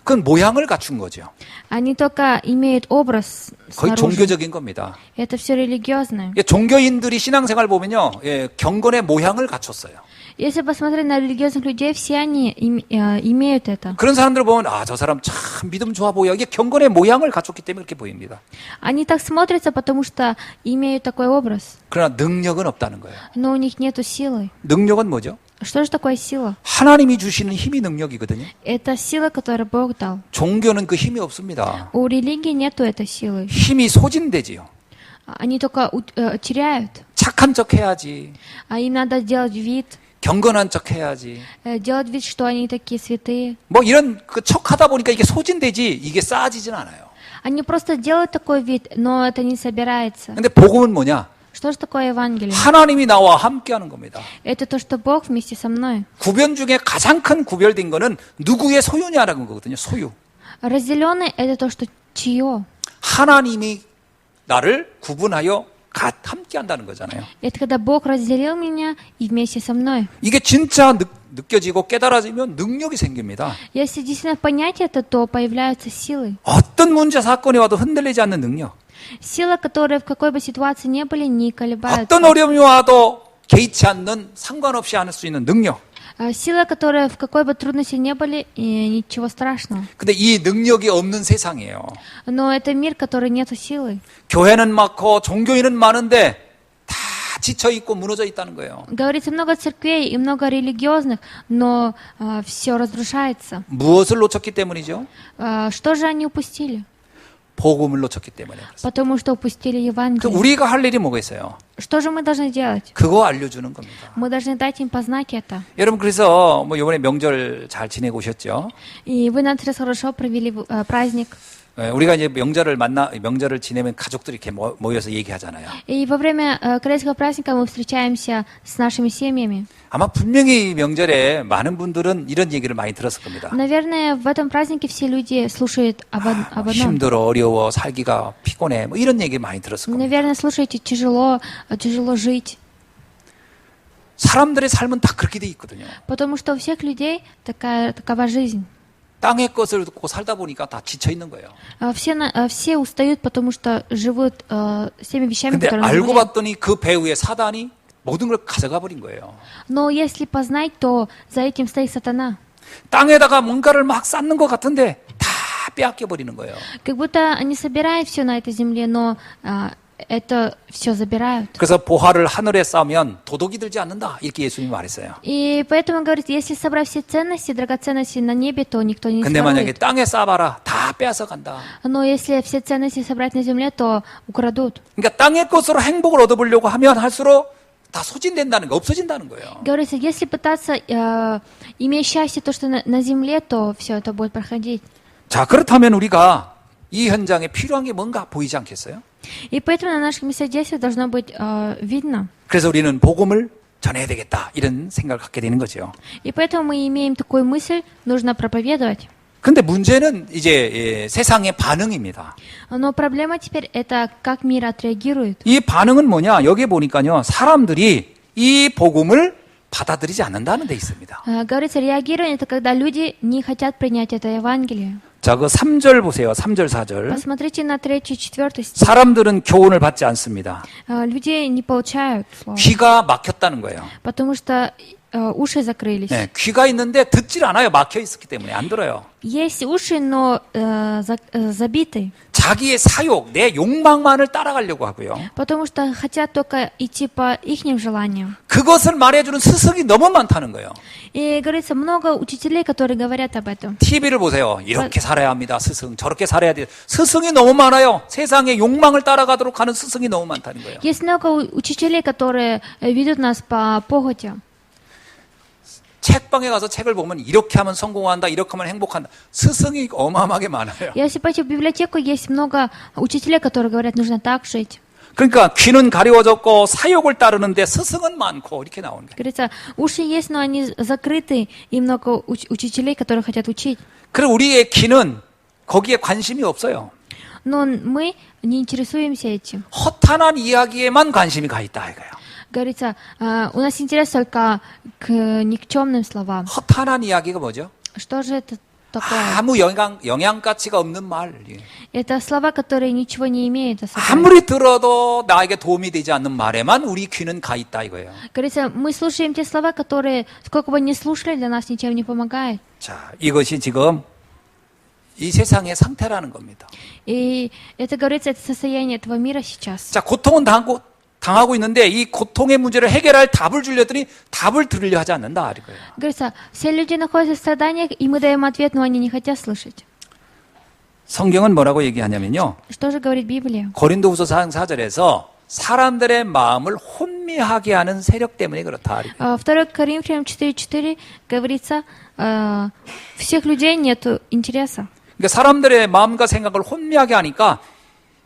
그건 모양을 갖춘 거죠. Они только имеют образ 거의 снаружи. 종교적인 겁니다. Это все религиозное. 종교인들이 신앙생활 보면요, 경건의 모양을 갖췄어요. Если посмотреть на религиозных людей, все они имеют это. 그런 사람들 보면 저 사람 참 믿음 좋아 보여. 이게 경건의 모양을 갖췄기 때문에 그렇게 보입니다. Они так смотрятся, потому что имеют такой образ. 그러나 능력은 없다는 거예요. Но у них нету силы. 능력은 뭐죠? Что же такое сила? 하나님이 주시는 힘이 능력이거든요. Это сила, которую Бог дал. 종교는 그 힘이 없습니다. У религии нету этой силы. 힘이 소진되지요. Они только теряют. 착한 척 해야지. Им надо делать вид, 경건한 척 해야지. делать вид, что они такие святые. 뭐 이런 그 척하다 보니까 이게 소진되지 이게 쌓아지진 않아요. Они просто делают такой вид, но это не собирается. 근데 복음은 뭐냐? Что же такое Евангелие? 하나님이 나와 함께하는 겁니다. Это то, что Бог вместе со мной. 구별 중에 가장 큰 구별된 거는 누구의 소유냐라는 거거든요. 소유. Разделенный — это то, что чье. 하나님이 나를 구분하여 함께한다는 거잖아요. Это когда Бог разделил меня и вместе со мной. 이게 진짜 느껴지고 깨달아지면 능력이 생깁니다. Если действительно понять это, то появляются силы. 어떤 문제 사건이 와도 흔들리지 않는 능력. Сила, которые в какой бы ситуации не были, не колебаются. 어떤 어려움이 와도 개의치 않는 상관없이 할 수 있는 능력. Сила, которые в какой бы трудности не были, ничего страшного. 근데 이 능력이 없는 세상이에요. Но это мир, который нету силы. 교회는 많고 종교인은 많은데 다 지쳐 있고 무너져 있다는 거예요. Говорится, много церквей и много религиозных, но все разрушается. 무엇을 놓쳤기 때문이죠? Что же они упустили? 복음을 놓쳤기 때문에 그렇습니다. Потому что упустили Евангелие. 우리가 할 일이 뭐가 있어요? Что же мы должны делать? 그거 알려주는 겁니다. Мы должны дать им познать это. 여러분 그래서 뭐 이번에 명절 잘 지내고 오셨죠? И вы, наверное, хорошо провели праздник. 우리가 이제 명절을 지내면 가족들이 이렇게 모여서 얘기하잖아요. И во время корейского праздника мы встречаемся с нашими семьями. 아마 분명히 명절에 많은 분들은 이런 얘기를 많이 들었을 겁니다. Наверное, в этом празднике все люди слушают об одном. 힘들어, 어려워, 살기가 피곤해, 뭐 이런 얘기 많이 들었을 겁니다. Наверное, слушаете тяжело жить. 사람들의 삶은 다 그렇게 돼 있거든요. Потому что у всех людей такова жизнь. 땅의 것을 듣고 살다 보니까 다 지쳐 있는 거예요. Все устают, потому что живут с теми вещами, 근데 которые на 알고 земле. 봤더니 그 배후에 사단이 모든 걸 가져가 버린 거예요. Но если познать, то за этим стоит сатана. 땅에다가 뭔가를 막 쌓는 것 같은데 다 빼앗겨 버리는 거예요. Как будто они собирают все на этой земле, но это все забирают. 그래서 보화를 하늘에 쌓으면 도둑이 들지 않는다. 이렇게 예수님이 말했어요. И поэтому говорит, если собрать все ценности, драгоценности на небе, то никто не 근데 만약에 сворует. 땅에 쌓아봐라. 다 빼앗아 간다. Но если все ценности собрать на земле, то украдут. 그러니까 땅의 것으로 행복을 얻어보려고 하면 할수록 다 소진된다는 거, 없어진다는 거예요. Говорится, если пытаться иметь счастье, то, что на земле, то все это будет проходить. 자, 그렇다면 우리가 이 현장에 필요한 게 뭔가 보이지 않겠어요? И поэтому на наших местодействиях должно быть видно. 그래서 우리는 복음을 전해야 되겠다. 이런 생각을 갖게 되는 거죠. И поэтому мы имеем такую мысль, нужно проповедовать. 근데 문제는 이제 세상의 반응입니다. Но проблема теперь это, как мир отреагирует. 이 반응은 뭐냐? 여기 보니까요. 사람들이 이 복음을 받아들이지 않는다는 데 있습니다. Говорится, реагирование это когда люди не хотят принять это Евангелие. 자, 그 3절 보세요. 3절, 4절. Посмотрите на 3 и 4 стих. 사람들은 교훈을 받지 않습니다. Люди не получают слово, 귀가 막혔다는 거예요. потому что уши закрылись. 네, 귀가 있는데 듣질 않아요. 막혀 있었기 때문에 안 들어요. Есть уши, но забиты, 자기의 사욕, 내 욕망만을 따라가려고 하고요. потому что хотят только идти по ихним желаниям. 그것을 말해주는 스승이 너무 많다는 거예요. И говорится, много учителей, которые говорят об этом. TV를 보세요. 이렇게 살아야 합니다. 스승. 저렇게 살아야 돼요. 스승이 너무 많아요. 세상의 욕망을 따라가도록 하는 스승이 너무 많다는 거예요. Есть много учителей, которые ведут нас по похоти. 책방에 가서 책을 보면 이렇게 하면 성공한다. 이렇게 하면 행복한다. 스승이 어마어마하게 많아요. Если пойти в библиотеку, есть много учителей, которые говорят, нужно так жить. 그러니까 귀는 가려워졌고 사욕을 따르는데 스승은 많고 이렇게 나오는 거예요. Говорится, уши есть, но они закрыты, и много учителей, которые хотят учить. 그리고 우리의 귀는 거기에 관심이 없어요. Но мы не интересуемся этим. 허탄한 이야기에만 관심이 가 있다 이거예요. Говорится, у нас интерес только к никчемным словам. 허탄한 이야기가 뭐죠? Что же это такое? 아무 영양가치가 없는 말. Это слова, которые ничего не имеют. 아무리 들어도 나에게 도움이 되지 않는 말에만 우리 귀는 가 있다 이거예요. Говорится, мы слушаем те слова, которые, сколько бы ни слушали, для нас ничем не помогают. 자, 이것이 지금 이 세상의 상태라는 겁니다. И это, говорится, это состояние этого мира сейчас. 자, 고통은 당하고 있는데 이 고통의 문제를 해결할 답을 주려더니 답을 들으려 하지 않는다 이거예요. Говорится, все люди находятся в страданиях, и мы даем ответ, но они не хотят слышать. 성경은 뭐라고 얘기하냐면요. Что же говорит Библия? 고린도후서 4절에서 사람들의 마음을 혼미하게 하는 세력 때문에 그렇다. 2 Коринфянам 4:4 говорится, всех людей нет интереса. 그러니까 사람들의 마음과 생각을 혼미하게 하니까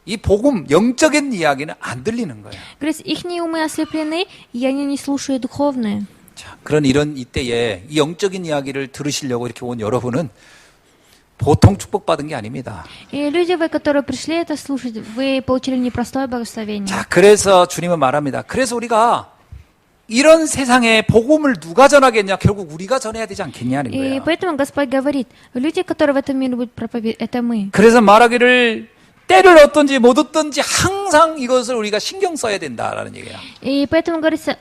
이 복음, 영적인 이야기는 안 들리는 거예요. Говорится, ихние умы ослеплены, и они не слушают духовное. 자, 이런 이때에 이 영적인 이야기를 들으시려고 이렇게 온 여러분은 보통 축복받은 게 아닙니다. И люди, вы, которые пришли это слушать, вы получили непростое благословение. 자, 그래서 주님은 말합니다. 그래서 우리가 이런 세상에 복음을 누가 전하겠냐? 결국 우리가 전해야 되지 않겠냐는 И 거예요. поэтому Господь говорит, люди, которые в этом мире будут проповедовать, это мы. 그래서 말하기를 때를 얻든지 못 얻든지 항상 이것을 우리가 신경 써야 된다라는 얘기예요. И поэтому говорится,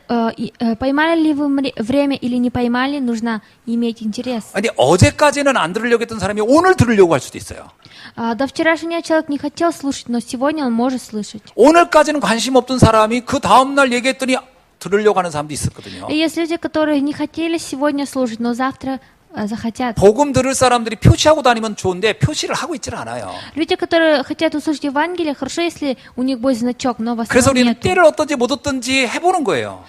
поймали ли вы время или не поймали, нужно иметь интерес. 아니 어제까지는 안 들으려고 했던 사람이 오늘 들으려고 할 수도 있어요. До вчерашнего человек не хотел слушать, но сегодня он может слышать. 오늘까지는 관심 없던 사람이 그 다음날 얘기했더니 들으려고 하는 사람도 있었거든요. И есть люди, которые не хотели сегодня слушать, но завтра захотят. 복음 들을 사람들이 표시하고 다니면 좋은데 표시를 하고 있지는 않아요. Люди, которые хотят услышать Евангелие, хорошо, если у них будет значок, но в 그래서 основном 우리는 нет. 때를 어떤지 못 어떤지 해보는 거예요.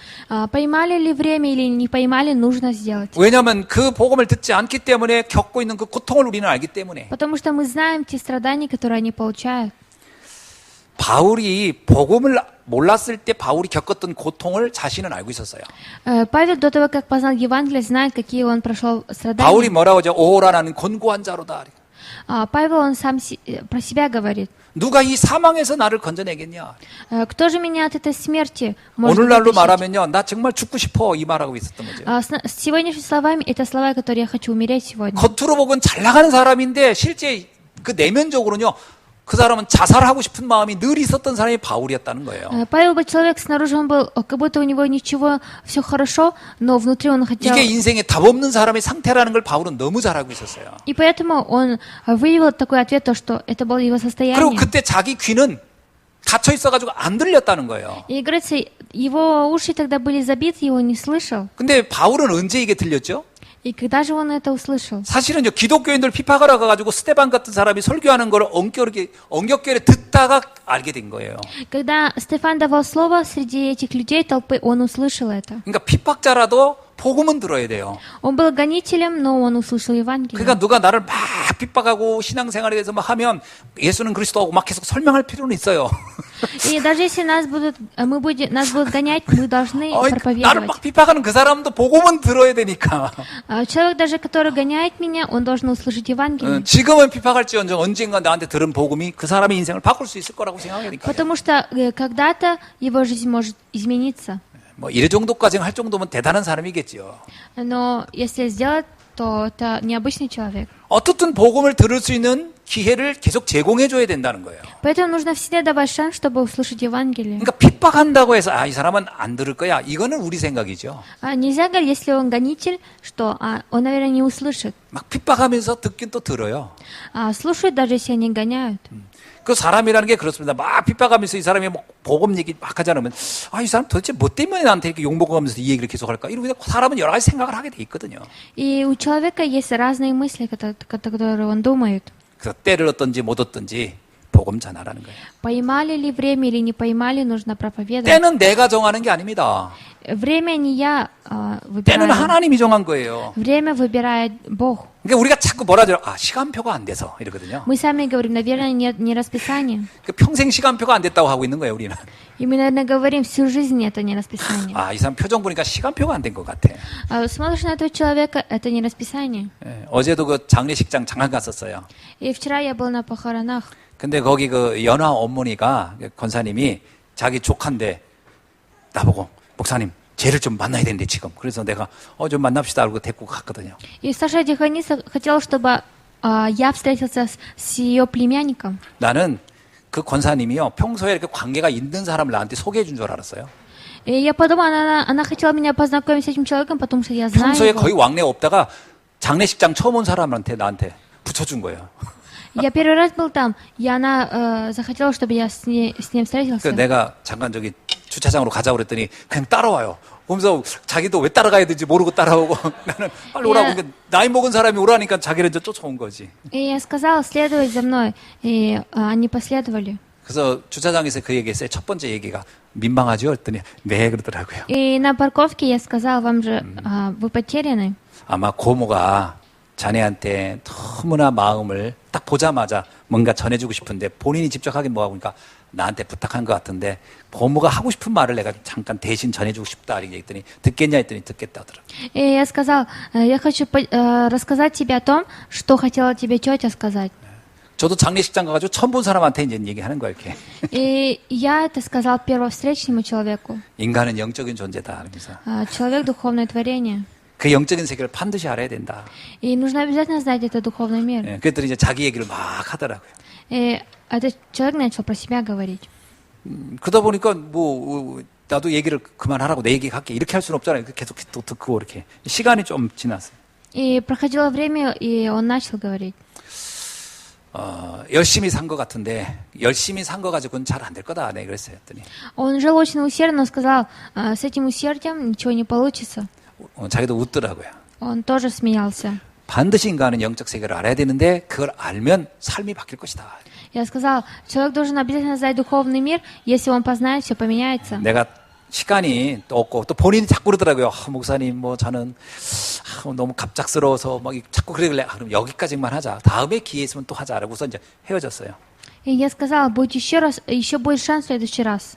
Поймали ли время или не поймали, нужно сделать. 왜냐하면 그 복음을 듣지 않기 때문에 겪고 있는 그 고통을 우리는 알기 때문에. Потому что мы знаем те страдания, которые они получают. 바울이 복음을 몰랐을 때 바울이 겪었던 고통을 자신은 알고 있었어요. Павел до того, как познал Евангелие, знает, какие он прошел 바울이 страдания. 뭐라고 하죠? 오라 나는 곤고한 자로다. Павел, он сам про себя говорит. 누가 이 사망에서 나를 건져내겠냐? Кто же меня от этой смерти может 오늘날로 вытащить? 말하면요, 나 정말 죽고 싶어 이 말하고 있었던 거죠. С сегодняшними словами, это слова, которые я хочу умереть сегодня. 겉으로 보면 잘 나가는 사람인데 실제 그 내면적으로는요, 그 사람은 자살하고 싶은 마음이 늘 있었던 사람이 바울이었다는 거예요. Павел был человек, снаружи он был, как будто у него ничего, все хорошо, но внутри он хотел... 이게 인생에 답 없는 사람의 상태라는 걸 바울은 너무 잘 알고 있었어요. И поэтому он выявил такой ответ, то, что это было его 그리고 состояние. 그때 자기 귀는 닫혀 있어가지고 안 들렸다는 거예요. И, говорится, его уши тогда были забиты, и он не слышал. 근데 바울은 언제 이게 들렸죠? И когда же он это услышал? 사실은요, 기독교인들 핍박하러 가가지고 스테반 같은 사람이 설교하는 걸 엉겹게 듣다가 알게 된 거예요. Когда Стефан давал слово среди этих людей, толпы, он услышал это. 그러니까 핍박자라도 복음은 들어야 돼요. Он был гонителем, но он услышал Евангелие. 그러니까 누가 나를 막 핍박하고 신앙생활에 대해서 막 하면 예수는 그리스도하고 막 계속 설명할 필요는 있어요. И даже если нас будут гонять, мы должны 나를 проповедовать. 막 핍박하는 그 사람도 복음은 들어야 되니까. Человек даже, который гоняет меня, он должен услышать Евангелие. 지금은 핍박할지언정 언젠가 나한테 들은 복음이 그 사람의 인생을 바꿀 수 있을 거라고 생각하니까. Потому что когда-то его жизнь может измениться. 뭐 이래 정도까지 할 정도면 대단한 사람이겠지요. Но если сделать, то это необычный человек. 어떻든 복음을 들을 수 있는 기회를 계속 제공해 줘야 된다는 거예요. Поэтому нужно всегда давать шанс, чтобы услышать Евангелие. 그러니까 핍박한다고 해서 이 사람은 안 들을 거야. 이거는 우리 생각이죠. Нельзя говорить, если он гонитель, что он, наверное, не услышит. 막 핍박하면서 듣긴 또 들어요. Слушают, даже если они гоняют. 그 사람이라는 게 그렇습니다. 막 핍박하면서 이 사람이 뭐 복음 얘기 막 하지 않으면 이 사람 도대체 뭐 때문에 나한테 이렇게 욕먹으면서 이 얘기를 계속 할까? 이러고 사람은 여러 가지 생각을 하게 돼 있거든요. И у человека есть разные мысли, которые он думает. 그래서 때를 얻든지 못 얻든지 복음 전하라는 거예요. Поймали ли время или не поймали, нужно проповедовать. 때는 내가 정하는 게 아닙니다. Время не я 때는 выбираю. 하나님이 정한 거예요. Время выбирает Бог. 그러니까 우리가 자꾸 뭐라 하죠? 시간표가 안 돼서 이러거든요. Мы сами говорим, наверное, нет не расписания. 그 평생 시간표가 안 됐다고 하고 있는 거예요, 우리는. И мы, наверное, говорим, всю жизнь это не расписание. 이 사람 표정 보니까 시간표가 안 된 것 같아. Смотришь на этого человека, это не расписание. 어제도 그 장례식장 잠깐 갔었어요. И вчера я был на похоронах. 근데 거기 그 연화 어머니가 권사님이 자기 조카인데 나보고 목사님 쟤를 좀 만나야 되는데 지금. 그래서 내가 좀 만납시다 하고 데리고 갔거든요. И Саша Диханиса хотела, чтобы я встретился с ее племянником. 나는 그 권사님이요 평소에 이렇게 관계가 있는 사람을 나한테 소개해 준 줄 알았어요. И я подумала, она хотела меня познакомить с этим человеком, потому что я знаю 평소에 его. 거의 왕래 없다가 장례식장 처음 온 사람한테 나한테 붙여준 거예요. Я первый раз был там, и она захотела, чтобы я с ним встретился. 그래서 내가 잠깐 저기 주차장으로 가자고 그랬더니 그냥 따라와요. 그러면서 자기도 왜 따라가야 되는지 모르고 따라오고 나는 빨리 오라고. 그러니까 나이 먹은 사람이 오라니까 자기를 이제 쫓아온 거지. И я сказала, следуй за мной. И они последовали. 그래서 주차장에서 그 얘기했어요. 첫 번째 얘기가 민망하죠? 그랬더니 네 그러더라고요. И на парковке я сказала, вам же вы потеряны. 아마 고모가 자네한테 너무나 마음을 딱 보자마자 뭔가 전해주고 싶은데 본인이 직접 하긴 뭐하고 그러니까 나한테 부탁한 것 같은데 고모가 하고 싶은 말을 내가 잠깐 대신 전해주고 싶다 이렇게 얘기했더니 듣겠냐 했더니 듣겠다 하더라고요. И я сказала, я хочу рассказать тебе о том, что хотела тебе тетя сказать. 저도 장례식장 가가지고 처음 본 사람한테 이제 얘기하는 거예요, 이렇게. И я это сказал первовстречному человеку. 인간은 영적인 존재다. 그래서 Человек — духовное творение. 그 영적인 세계를 반드시 알아야 된다. И нужно обязательно знать этот духовный мир. 예, 그랬더니 이제 자기 얘기를 막 하더라고요. И этот человек начал про себя говорить. 그러다 보니까 뭐 나도 얘기를 그만하라고 내 얘기 할게 이렇게 할 수는 없잖아요. 계속 또 듣고 이렇게 시간이 좀 지났어요. И проходило время, и он начал говорить. 열심히 산 것 같은데 열심히 산 거 가지고는 잘 안 될 거다. 내가 그랬어요. 했더니 Он жил очень усердно, но сказал, с этим усердием ничего не получится. 자기도 웃더라고요. Он тоже смеялся. 반드시 인간은 영적 세계를 알아야 되는데 그걸 알면 삶이 바뀔 것이다. Я сказал, человек должен обязательно знать духовный мир, если он познает, все поменяется. 내가 시간이 또 없고 또 본인이 자꾸 그러더라고요. 목사님 뭐 저는 너무 갑작스러워서 막 자꾸 그러길래 그럼 여기까지만 하자. 다음에 기회 있으면 또 하자라고서 이제 헤어졌어요. И я сказал, будет еще будет шанс в следующий раз.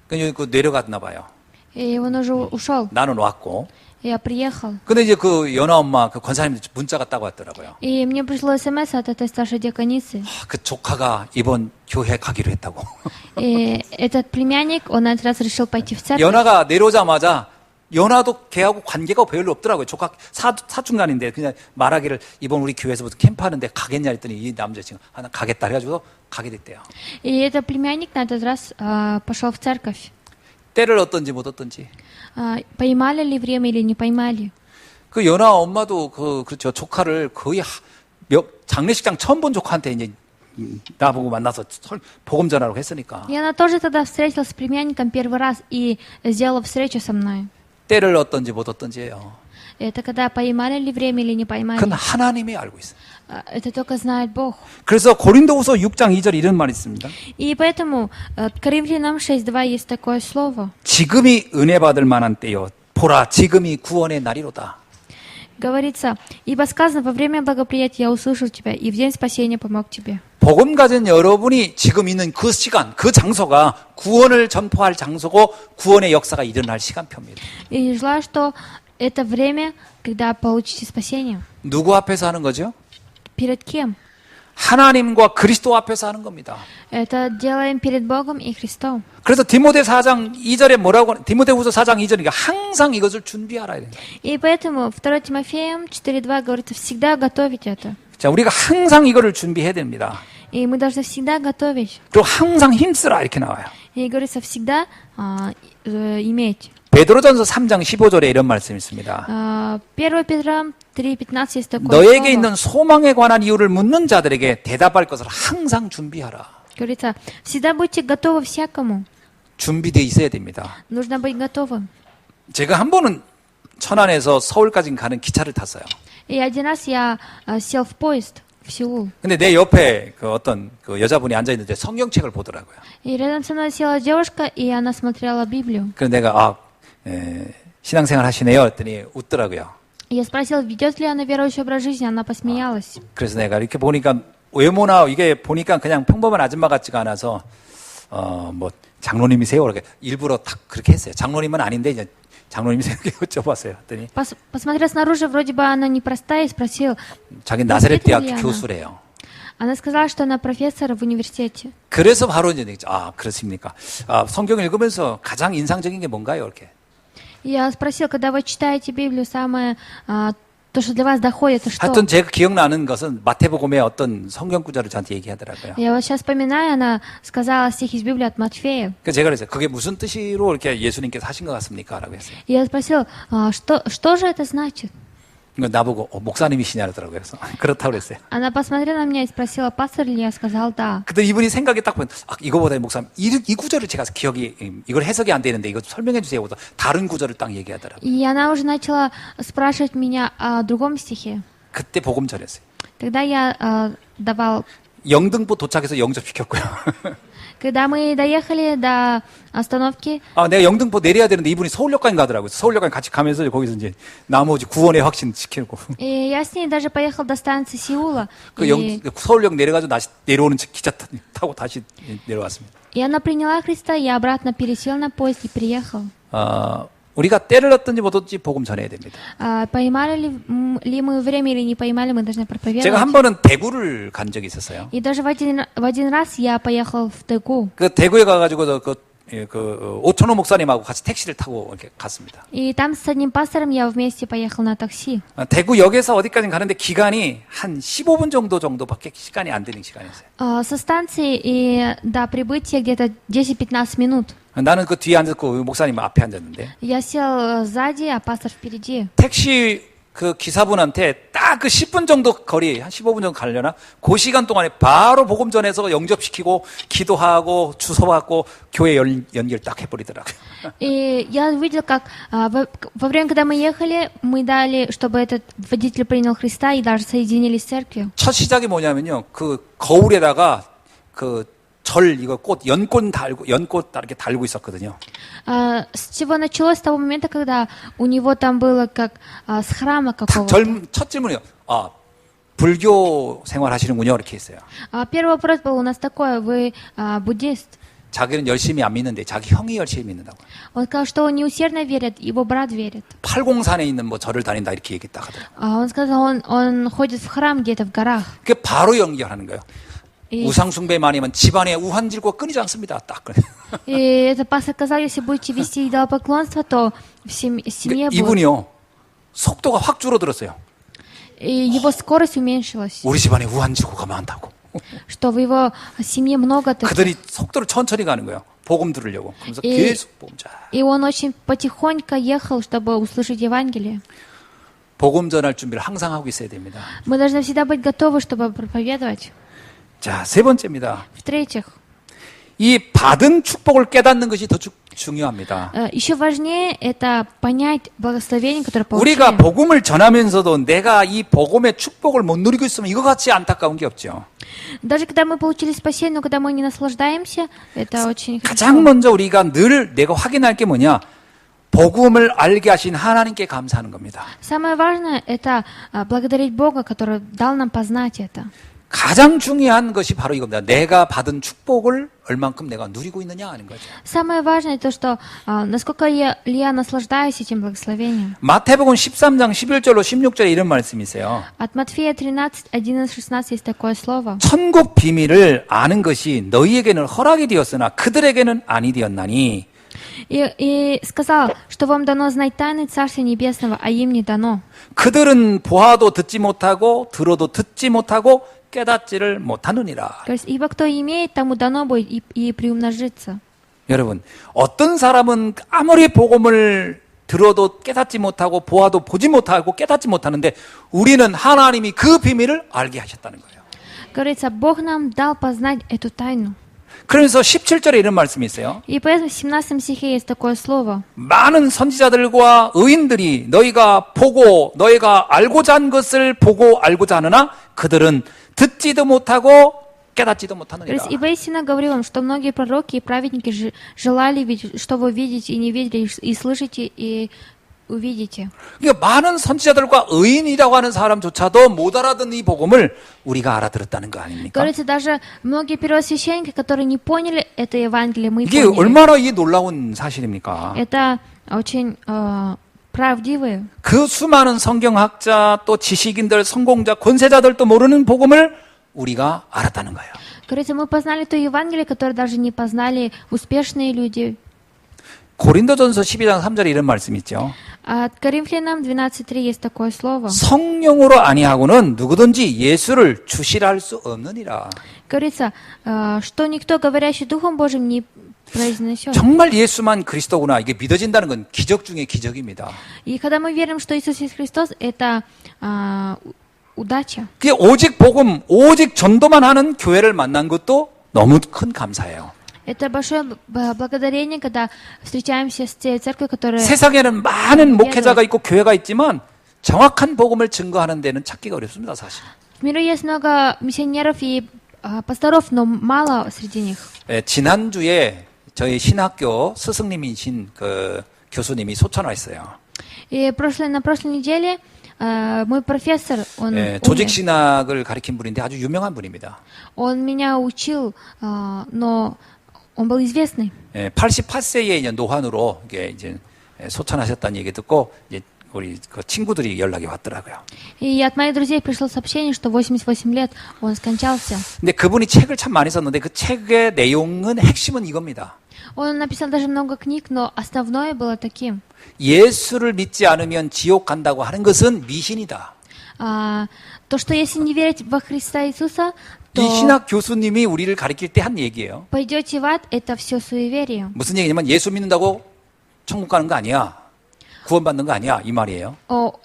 그 내려갔나 봐요. И он уже ушел. 나는 왔고. Я приехал. 근데 이제 그 연하 엄마 그 권사님 문자가 딱 왔더라고요. И мне пришло смс от этой старшей диаконисы. 그 조카가 이번 교회 가기로 했다고. И этот племянник, он на этот раз решил пойти в церковь. 연하가 내려오자마자 연하도 걔하고 관계가 별로 없더라고요. 조카 사촌간인데 그냥 말하기를 이번 우리 교회에서부터 캠프하는데 가겠냐 했더니 이 남자 지금 나 가겠다 해가지고 가게 됐대요. И этот племянник на этот раз пошел в церковь. 때를 얻든지 못 얻든지. Поймали ли время или не поймали? 그 연하 엄마도 그렇죠. 조카를 거의 장례식장 처음 본 조카한테 이제 나보고 만나서 복음 전하라고 했으니까. И она тоже тогда встретилась с племянником первый раз и сделала встречу со мной. 때를 얻든지 못 얻든지예요. Это когда поймали ли время или не поймали. 그건 하나님이 알고 있어요. Это только знает Бог. 그래서 고린도후서 6장 2절 이런 말이 있습니다. И поэтому к Римлянам 6:2 есть такое слово. 지금이 은혜 받을 만한 때요. 보라, 지금이 구원의 날이로다. Говорится, ибо сказано, во время благоприятия я услышал тебя, и в день спасения помог тебе. 복음 가진 여러분이 지금 있는 그 시간, 그 장소가 구원을 전포할 장소고 구원의 역사가 일어날 시간표입니다. И желаю, что это время, когда получите спасение. 누구 앞에서 하는 거죠? Перед кем? 하나님과 그리스도 앞에서 하는 겁니다. Это делаем перед Богом и Христом. 그래서 디모데 4장 2절에 뭐라고 디모데후서 4장 2절이니까 항상 이것을 준비하라 이래요. И поэтому 2 Тимофеям 4:2 говорится, всегда готовить это. 자, 우리가 항상 이거를 준비해야 됩니다. И мы должны всегда готовить. 그리고 항상 힘쓰라 이렇게 나와요. И говорится, всегда иметь. 베드로전서 3장 15절에 이런 말씀이 있습니다. 1 Петра 3:15 есть такое 너에게 слово. 있는 소망에 관한 이유를 묻는 자들에게 대답할 것을 항상 준비하라. Говорится, всегда будьте готовы всякому. 준비되어 있어야 됩니다. Нужно быть готовым. 제가 한 번은 천안에서 서울까지 가는 기차를 탔어요. И один раз я сел в поезд в Сеул. 근데 내 옆에 그 어떤 그 여자분이 앉아 있는데 성경책을 보더라고요. И рядом со мной села девушка, и она смотрела Библию. 그래서 내가 신앙생활 하시네요 했더니 웃더라고요. Я спросил, ведет ли она верующий образ жизни, она посмеялась. 그래서 내가 이렇게 보니까 외모나 이게 보니까 그냥 평범한 아줌마 같지가 않아서 뭐 장로님이세요? 이렇게 일부러 딱 그렇게 했어요. 장로님은 아닌데 이제 장로님이세요? 이렇게 여쭤봤어요. 했더니 Посмотрел снаружи, вроде бы она непростая, и спросил. 자기 나사렛 대학 Она? 교수래요. Она сказала, что она профессор в университете. 그래서 바로 이제 그렇습니까? 성경 읽으면서 가장 인상적인 게 뭔가요? 이렇게. Я спросил, когда вы читаете Библию, самое то, что для вас доходит, это что? 하여튼 제가 기억나는 것은 마태복음의 어떤 성경 구절을 저한테 얘기하더라고요. Я вот сейчас вспоминаю, она сказала стих из Библии от Матфея. 그래서 제가 그랬어요. 그게 무슨 뜻으로 이렇게 예수님께서 하신 것 같습니까? 라고 했어요. Я спросил, что же это значит? 나보고 목사님이시냐 그러더라고요. 그래서 그렇다고 그랬어요. Она посмотрела на меня и спросила, пастор ли я? сказал, да. 그때 이분이 생각이 딱 보면 이거보다 목사님 이 구절을 제가 기억이 이걸 해석이 안 되는데 이거 설명해 주세요. 보다 다른 구절을 딱 얘기하더라고요. И она уже начала спрашивать меня о другом стихе. 그때 복음 전했어요. Тогда я давал... 영등포 도착해서 영접시켰고요. Когда мы доехали до остановки, 내가 영등포 내려야 되는데 이분이 서울역까지 가더라고요. 서울역까지 같이 가면서 거기서 이제 나머지 구원의 확신 시키고. и я с ней даже поехал до станции Сеула. 서울역 내려가지고 다시 내려오는 기차 타고 다시 내려왔습니다. И она приняла Христа, я обратно пересел на поезд и приехал. 우리가 때를 얻든지 못 얻든지 복음 전해야 됩니다. Поймали ли мы время или не поймали, мы должны проповедовать. 제가 한 번은 대구를 간 적이 있었어요. И даже в один раз я поехал в Тегу. 그 대구에 가가지고 오천호 목사님하고 같이 택시를 타고 이렇게 갔습니다. И там с одним пастором я вместе поехал на такси. 대구역에서 어디까지 가는데 기간이 한 15분 정도밖에 시간이 안 되는 시간이었어요. Со станции и до прибытия где-то 10-15 минут. 나는 그 뒤에 앉았고 목사님 앞에 앉았는데 Я сел сзади, а пастор впереди. 택시 그 기사분한테 딱 그 10분 정도 거리, 한 15분 정도 가려나? 그 시간 동안에 바로 복음 전해서 영접시키고, 기도하고, 주소 받고, 교회 연결 딱 해버리더라고요. И я увидел, как во время, когда мы ехали, мы дали, чтобы этот водитель принял Христа и даже соединились с церковью. 첫 시작이 뭐냐면요. 그 거울에다가 이거 연꽃 이렇게 달고 있었거든요. С чего началось? С того момента, когда у него там было как с храма какого-то. 첫 질문이요. 불교 생활 하시는군요. 이렇게 했어요. Первый вопрос был у нас такой: вы буддист? 자기는 열심히 안 믿는데 자기 형이 열심히 믿는다고. Он сказал, что он неусердно верит, его брат верит. 팔공산에 있는 뭐 절을 다닌다 이렇게 얘기했다 하더라고요. Он сказал, он ходит в храм где-то в горах. 그게 바로 연결하는 거예요. 우상 숭배만 하면 집안에 우환질과 끊이지 않습니다. 딱 그래. И это пастор сказал, если будете вести идолопоклонство, то в семье будет. 이분이요. 속도가 확 줄어들었어요. И его скорость уменьшилась. 우리 집안에 우환질고가 많다고. Что в его семье много таких. 그들이 속도를 천천히 가는 거예요. 복음 들으려고. 그래서 계속 복음 잘. И он очень потихоньку ехал, чтобы услышать Евангелие. 복음 전할 준비를 항상 하고 있어야 됩니다. Мы должны всегда быть готовы, чтобы проповедовать. 자, 세 번째입니다. В-третьих, 이 받은 축복을 깨닫는 것이 더 중요합니다. еще важнее это понять благословение, которое 우리가 получили. 복음을 전하면서도 내가 이 복음의 축복을 못 누리고 있으면 이거 같이 안타까운 게 없죠. Даже когда мы получили спасение, но когда мы не наслаждаемся, это очень 가장 хорошо. 먼저 우리가 늘 내가 확인할 게 뭐냐? 복음을 알게 하신 하나님께 감사하는 겁니다. Самое важное это благодарить Бога, который дал нам познать это. 가장 중요한 것이 바로 이겁니다. 내가 받은 축복을 얼만큼 내가 누리고 있느냐 하는 거죠. Самое важное то, что насколько ли я наслаждаюсь этим благословением. 마태복음 13장 11절로 16절에 이런 말씀이 있어요. От Матфея 13, 11, 16 есть такое слово. 천국 비밀을 아는 것이 너희에게는 허락이 되었으나 그들에게는 아니 되었나니. И сказал, что вам дано знать тайны Царства Небесного, а им не дано. 그들은 보아도 듣지 못하고 들어도 듣지 못하고 깨닫지를 못하느니라. То есть, ибо кто имеет, тому дано будет и приумножится. 여러분, 어떤 사람은 아무리 복음을 들어도 깨닫지 못하고 보아도 보지 못하고 깨닫지 못하는데 우리는 하나님이 그 비밀을 알게 하셨다는 거예요. Говорится, Бог нам дал познать эту тайну. 그러면서 17절에 이런 말씀이 있어요. И поэтому в 17 стихе есть такое слово. 많은 선지자들과 의인들이 너희가 알고자 한 것을 보고 알고자 하느나 그들은 듣지도 못하고 깨닫지도 못하느니라. Ибо истинно говорю вам, что многие пророки и праведники желали видеть, что вы видите и не видели, и слышите и увидите. 그러니까 많은 선지자들과 의인이라고 하는 사람조차도 못 알아듣는 이 복음을 우리가 알아들었다는 거 아닙니까? Говорится, даже многие первосвященники, которые не поняли это Евангелие, мы 이게 поняли. 얼마나 이 놀라운 사실입니까? Это очень правдивые. 그 수많은 성경학자 또 지식인들, 성공자, 권세자들도 모르는 복음을 우리가 알았다는 거예요. Говорится, мы познали то Евангелие, которое даже не познали успешные люди. 고린도전서 12장 3절에 이런 말씀이 있죠. От Коринфянам 12:3 есть такое слово. 성령으로 아니하고는 누구든지 예수를 주시라 할 수 없느니라. Говорится, что никто, говорящий Духом Божьим, не произнесет. 정말 예수만 그리스도구나 이게 믿어진다는 건 기적 중에 기적입니다. И когда мы верим, что Иисус есть Христос, это удача. 그게 오직 복음, 오직 전도만 하는 교회를 만난 것도 너무 큰 감사예요. Это большое благодарение, когда встречаемся с церковью, которая... 세상에는 많은 목회자가 있고 교회가 있지만 정확한 복음을 증거하는 데는 찾기가 어렵습니다, 사실. В мире есть много миссионеров и пасторов, но мало среди них. 지난주에 저희 신학교 스승님이신 그 교수님이 소천하 했어요. И на прошлой неделе мой профессор, он 조직 신학을 가르친 분인데 아주 유명한 분입니다. Он меня учил, но он был известный. 88세의 이제 노환으로 이제 소천하셨다는 얘기 듣고 이제 우리 그 친구들이 연락이 왔더라고요. И от моих друзей пришло сообщение, что 88 лет он скончался. 근데 그분이 책을 참 많이 썼는데 그 책의 내용은 핵심은 이겁니다. Он написал даже много книг, но основное было таким. 예수를 믿지 않으면 지옥 간다고 하는 것은 미신이다. То, что если не верить во Христа Иисуса, 이 신학 교수님이 우리를 가르칠 때 한 얘기예요. пойдете в ад, это все суеверие. 무슨 얘기냐면 예수 믿는다고 천국 가는 거 아니야. 구원받는 거 아니야 이 말이에요.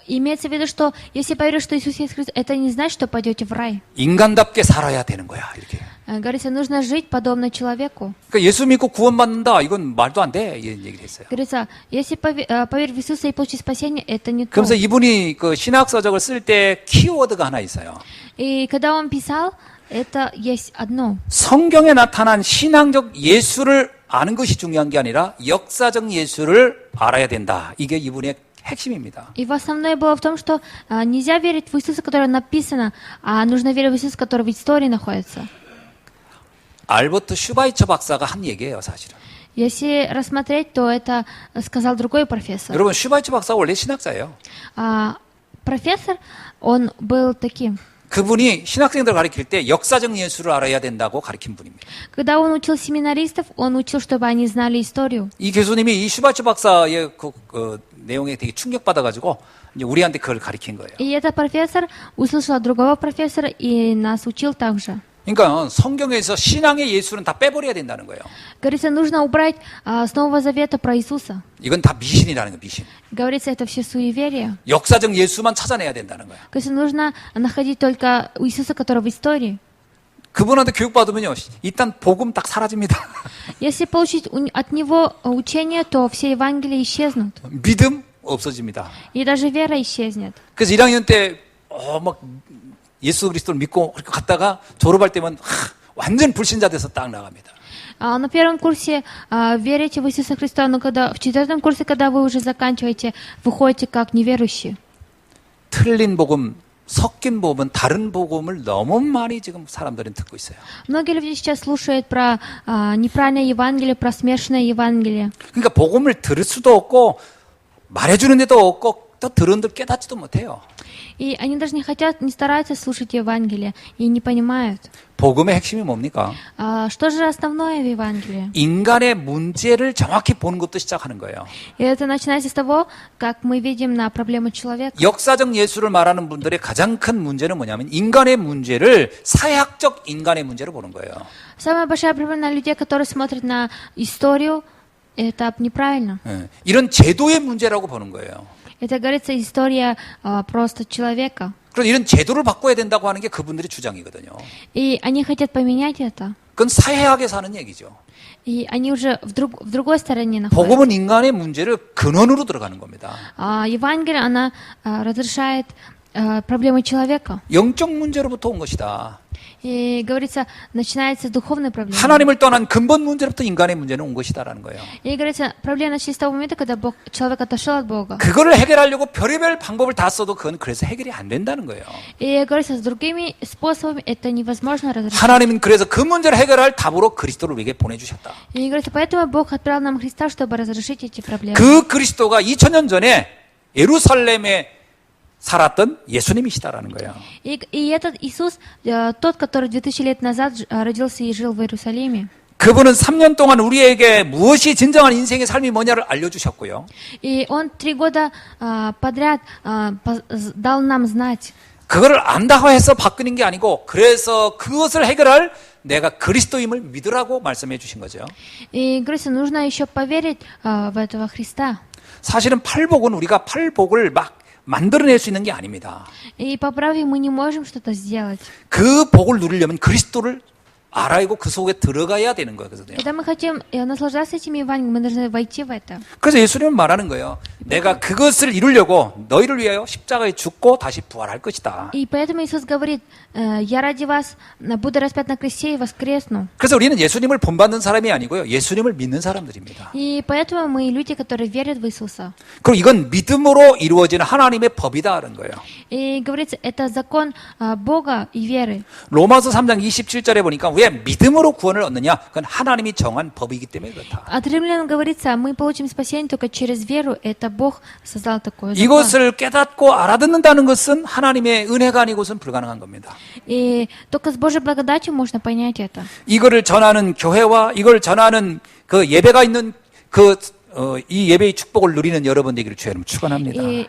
Имеется в виду, что если поверишь, что Иисус есть Христос, это не значит, что пойдете в рай. 인간답게 살아야 되는 거야 이렇게. Говорится, нужно жить подобно человеку. 그러니까 예수 믿고 구원받는다 이건 말도 안 돼 이런 얘기를 했어요. Говорится, если поверь в Иисуса и получи спасение, это не то. 그러면서 이분이 그 신학서적을 쓸 때 키워드가 하나 있어요. И когда он писал, это есть одно. 성경에 나타난 신앙적 예수를 아는 것이 중요한 게 아니라 역사적 예수를 알아야 된다. 이게 이분의 핵심입니다. И основное было в том, что нельзя верить в Иисуса, которое написано, а нужно верить в Иисуса, который в истории находится. 알버트 슈바이처 박사가 한 얘기예요, 사실은. Если рассмотреть, то это сказал другой профессор. 여러분, 슈바이처 박사가 원래 신학자예요. Профессор, он был таким. 그분이 신학생들 가르칠 때 역사적 예수를 알아야 된다고 가르친 분입니다. Когда он учил семинаристов, он учил, чтобы они знали историю. 이 교수님이 이 슈바이처 박사의 그 내용에 되게 충격받아가지고 이제 우리한테 그걸 가르친 거예요. И этот профессор услышал от другого профессора и нас учил также. 그러니까 성경에서 신앙의 예수는 다 빼버려야 된다는 거예요. Говорится, нужно убрать с Нового Завета про Иисуса. 이건 다 미신이라는 거예요, 미신. Говорится, это все суеверие. 역사적 예수만 찾아내야 된다는 거예요. То есть нужно находить только Иисуса, который в истории. 그분한테 교육받으면요, 일단 복음 딱 사라집니다. Если получить от него учение, то все Евангелия исчезнут. 믿음 없어집니다. И даже вера исчезнет. 그래서 1학년 때 막 예수 그리스도를 믿고 그렇게 갔다가 졸업할 때면 완전 불신자 돼서 딱 나갑니다. На первом курсе верите в Иисуса Христа, но когда в четвертом курсе, когда вы уже заканчиваете, выходите как неверующие. 틀린 복음, 섞인 복음은 다른 복음을 너무 많이 지금 사람들은 듣고 있어요. Многие люди сейчас слушают про неправильное Евангелие, про смешанное Евангелие. 그러니까 복음을 들을 수도 없고 말해주는 데도 없고 또 들은들 깨닫지도 못해요. И они даже не хотят, не стараются слушать Евангелие и не понимают. 복음의 핵심이 뭡니까? Что же основное в Евангелии? 인간의 문제를 정확히 보는 것도 시작하는 거예요. И это начинается с того, как мы видим на проблему человека. 역사적 예수를 말하는 분들의 가장 큰 문제는 뭐냐면 인간의 문제를 사회학적 인간의 문제로 보는 거예요. Самая большая проблема людей, которые смотрят на историю, это неправильно. 이런 제도의 문제라고 보는 거예요. Это, говорится, история просто человека. 그래서 이런 제도를 바꿔야 된다고 하는 게 그분들의 주장이거든요. И они хотят поменять это. 그건 사회학에서 하는 얘기죠. И они уже в другой стороне находятся. 복음은 인간의 문제를 근원으로 들어가는 겁니다. Евангелие, она разрешает проблемы человека. 영적 문제로부터 온 것이다. И, говорится, начинается с духовной проблемы. 하나님을 떠난 근본 문제로부터 인간의 문제는 온 것이다라는 거예요. И, говорится, проблема началась с того момента, когда человек отошел от Бога. 그거를 해결하려고 별의별 방법을 다 써도 그건 그래서 해결이 안 된다는 거예요. И, говорится, с другими способами это невозможно разрешить. 하나님은 그래서 그 문제를 해결할 답으로 그리스도를 우리에게 보내주셨다. И, говорится, поэтому Бог отправил нам Христа, чтобы разрешить эти проблемы. 그 그리스도가 2000년 전에 예루살렘에 살았던 예수님이시다라는 거예요. И этот Иисус, тот, который 2000 лет назад родился и жил в Иерусалиме. 그분은 3년 동안 우리에게 무엇이 진정한 인생의 삶이 뭐냐를 알려주셨고요. И он 3 года подряд дал нам знать. 그거를 안다고 해서 바뀌는 게 아니고 그래서 그것을 해결할 내가 그리스도임을 믿으라고 말씀해 주신 거죠. И, говорится, нужно еще поверить в этого Христа. 사실은 팔복은 우리가 팔복을 막 만들어낼 수 있는 게 아닙니다. И по правде мы не можем что-то сделать. 그 복을 누리려면 그리스도를 알아야고 그 속에 들어가야 되는 거거든요. Когда мы хотим наслаждаться этими Евангелиями, мы должны войти в это. 그래서 예수님은 말하는 거예요. 내가 그것을 이루려고 너희를 위하여 십자가에 죽고 다시 부활할 것이다. И поэтому Иисус говорит, я ради вас буду распят на кресте и воскресну. 그래서 우리는 예수님을 본받는 사람이 아니고요. 예수님을 믿는 사람들입니다. И поэтому мы люди, которые верят в Иисуса. 그리고 이건 믿음으로 이루어지는 하나님의 법이다라는 거예요. И говорится, это закон Бога и веры. 로마서 3장 27절에 보니까 왜 믿음으로 구원을 얻느냐? 그건 하나님이 정한 법이기 때문에 그렇다. От римлян говорится, мы получим спасение только через веру. Это Бог создал такой закон. 이것을 깨닫고 알아듣는다는 것은 하나님의 은혜가 아니고선 불가능한 겁니다. И только с Божьей благодатью можно понять это. 이거를 전하는 교회와 이걸 전하는 그 예배가 있는 이 예배의 축복을 누리는 여러분 되기를 주님 축원합니다. И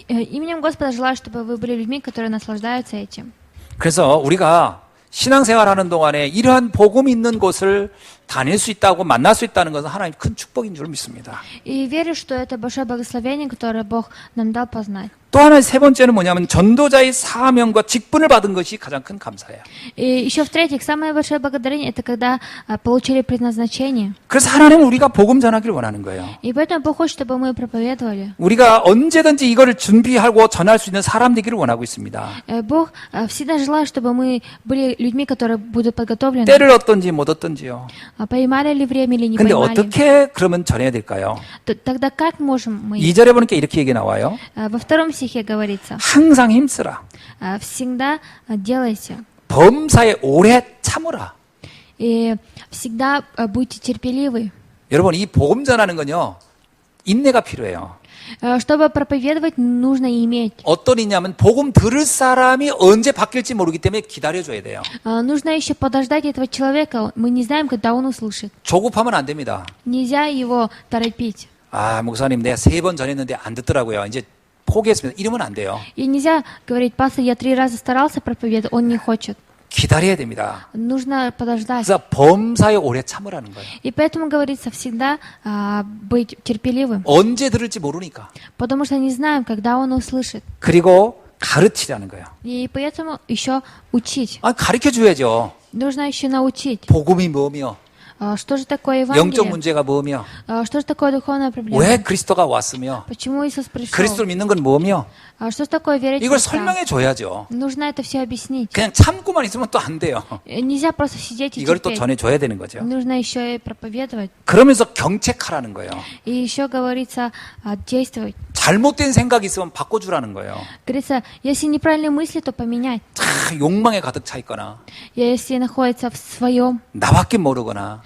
именем Господа желаю, чтобы вы были людьми, которые наслаждаются этим. 그래서 우리가 신앙생활하는 동안에 이러한 복음 있는 곳을 다닐 수 있다고 만날 수 있다는 것은 하나님 큰 축복인 줄 믿습니다. И верю, что это большое благословение, которое Бог нам дал познать. 또 하나 세 번째는 뭐냐면 전도자의 사명과 직분을 받은 것이 가장 큰 감사예요. И еще в-третьих, самое большое благодарение — это когда получили предназначение. 그래서 하나님은 우리가 복음 전하기를 원하는 거예요. И поэтому Бог хочет, чтобы мы проповедовали. 우리가 언제든지 이거를 준비하고 전할 수 있는 사람 되기를 원하고 있습니다. Бог всегда желает, чтобы мы были людьми, которые будут подготовлены. 때를 얻든지 못 얻든지요. Поймали ли время или не 근데 поймали. 어떻게 그러면 전해야 될까요? Тогда как можем мы? 2절에 보니까 이렇게 얘기 나와요. Во втором стихе говорится: 항상 힘쓰라. всегда делайте. 범사에 오래 참으라. И всегда будьте терпеливы. 여러분, 이 복음 전하는 건요, 인내가 필요해요. Чтобы проповедовать, нужно иметь. 어떤 있냐면 복음 들을 사람이 언제 바뀔지 모르기 때문에 기다려줘야 돼요. Нужно еще подождать этого человека. Мы не знаем, когда он услышит. 조급하면 안 됩니다. Нельзя его торопить. 아, 목사님, 내가 3번 전했는데 안 듣더라고요. 이제 포기했습니다. 이러면 안 돼요. И нельзя говорить: пастор, я 3 раза старался проповедовать, он не хочет. 기다려야 됩니다. Нужно подождать. 그래서 범사에 오래 참으라는 거예요. И поэтому говорится всегда быть терпеливым. 언제 들을지 모르니까. Потому что не знаем, когда он услышит. 그리고 가르치라는 거예요. И поэтому еще учить. 아, 가르쳐 줘야죠. Нужно еще научить. 복음이 뭐며, Что же такое 영적 Евангелие? 문제가 뭐며, Что же такое духовная проблема? 왜 그리스도가 왔으며, Почему Иисус пришел? 그리스도를 믿는 건 뭐며, Что же такое верить в 이걸 Христа? 설명해 줘야죠. Нужно это все объяснить. 그냥 참고만 있으면 또 안 돼요. Нельзя просто сидеть и 이걸 또 терпеть. 전해 줘야 되는 거죠. Нужно еще и проповедовать. 그러면서 경책하라는 거예요. И еще говорится действовать. 잘못된 생각이 있으면 바꿔주라는 거예요. Говорится, если неправильные мысли, то поменять. 다 욕망에 가득 차 있거나, Если находится в своем, 나밖에 모르거나,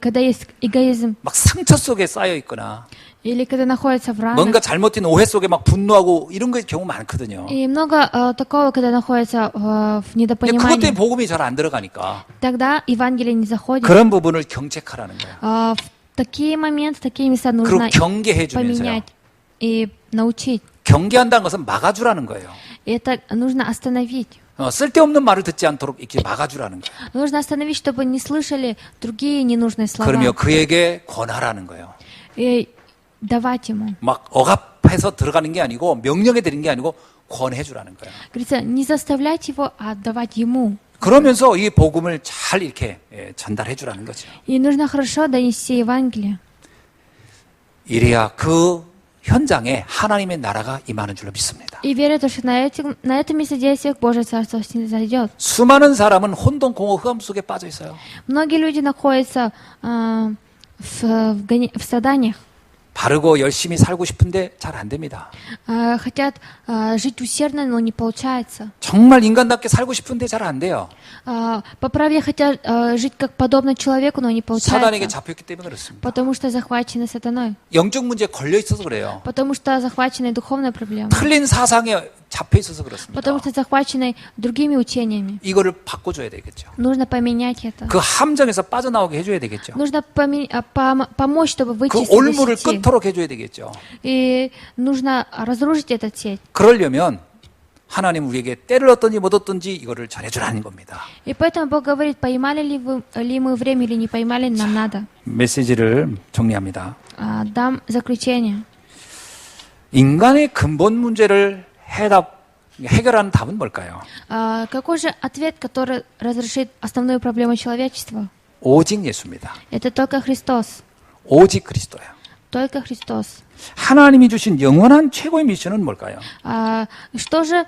когда есть эгоизм, 막 상처 속에 쌓여 있거나, или когда находится в ранах. 뭔가 잘못된 오해 속에 막 분노하고 이런 게 경우 많거든요. И много такого, когда находится в 근데 그것 недопонимании. 때문에 복음이 잘 안 들어가니까 Тогда Евангелие не заходит. 그런 부분을 경책하라는 거예요. В такие моменты, такие места 그리고 нужно 경계해 주면서요. поменять и научить. 경계한다는 것은 막아주라는 거예요. И это нужно остановить. 쓸데없는 말을 듣지 않도록 이렇게 막아주라는 거예요. Нужно остановить, чтобы не слышали другие ненужные слова. 그러며 그에게 권하라는 거예요. И давать ему. 막 억압해서 들어가는 게 아니고 명령해 드리는 게 아니고 권해 주라는 거예요. Говорится, не заставлять его, а давать ему. 그러면서 이 복음을 잘 이렇게 전달해 주라는 거죠. И нужно хорошо донести Евангелие. 이래야 그 현장에 하나님의 나라가 임하는 줄로 믿습니다. И верю, что на этом месте действия Божье Царство снизойдет. 수많은 사람은 혼돈공허 흑암 속에 빠져 있어요. Многие люди находятся в страданиях. 바르고 열심히 살고 싶은데 잘 안 됩니다. Хотят жить усердно, но не получается. 정말 인간답게 살고 싶은데 잘 안 돼요. По правде хотят жить как подобно человеку, но не 사단에게 получается. 잡혔기 때문에 그렇습니다. Потому что захвачены сатаной. 영적 문제에 걸려 있어서 그래요. Потому что захвачены духовной проблемой. 틀린 사상에 잡혀 있어서 그렇습니다. Потому что захвачены другими учениями. 이거를 바꿔줘야 되겠죠. Нужно поменять это. 그 함정에서 빠져나오게 해줘야 되겠죠. Нужно помочь, чтобы выйти 그 из этой 올무를 сети. 끊도록 해줘야 되겠죠. И нужно разрушить эту сеть. 그러려면 하나님 우리에게 때를 얻든지 못 얻든지 이거를 전해주라는 겁니다. И поэтому Бог говорит, поймали ли мы время или не поймали, нам надо. 메시지를 정리합니다. Дам заключение. 인간의 근본 문제를 해결하는 답은 뭘까요? Какой же ответ, который разрешит основную проблему человечества? 오직 예수입니다. Это только Христос. 오직 그리스도예요. Только Христос. 하나님이 주신 영원한 최고의 미션은 뭘까요? Что же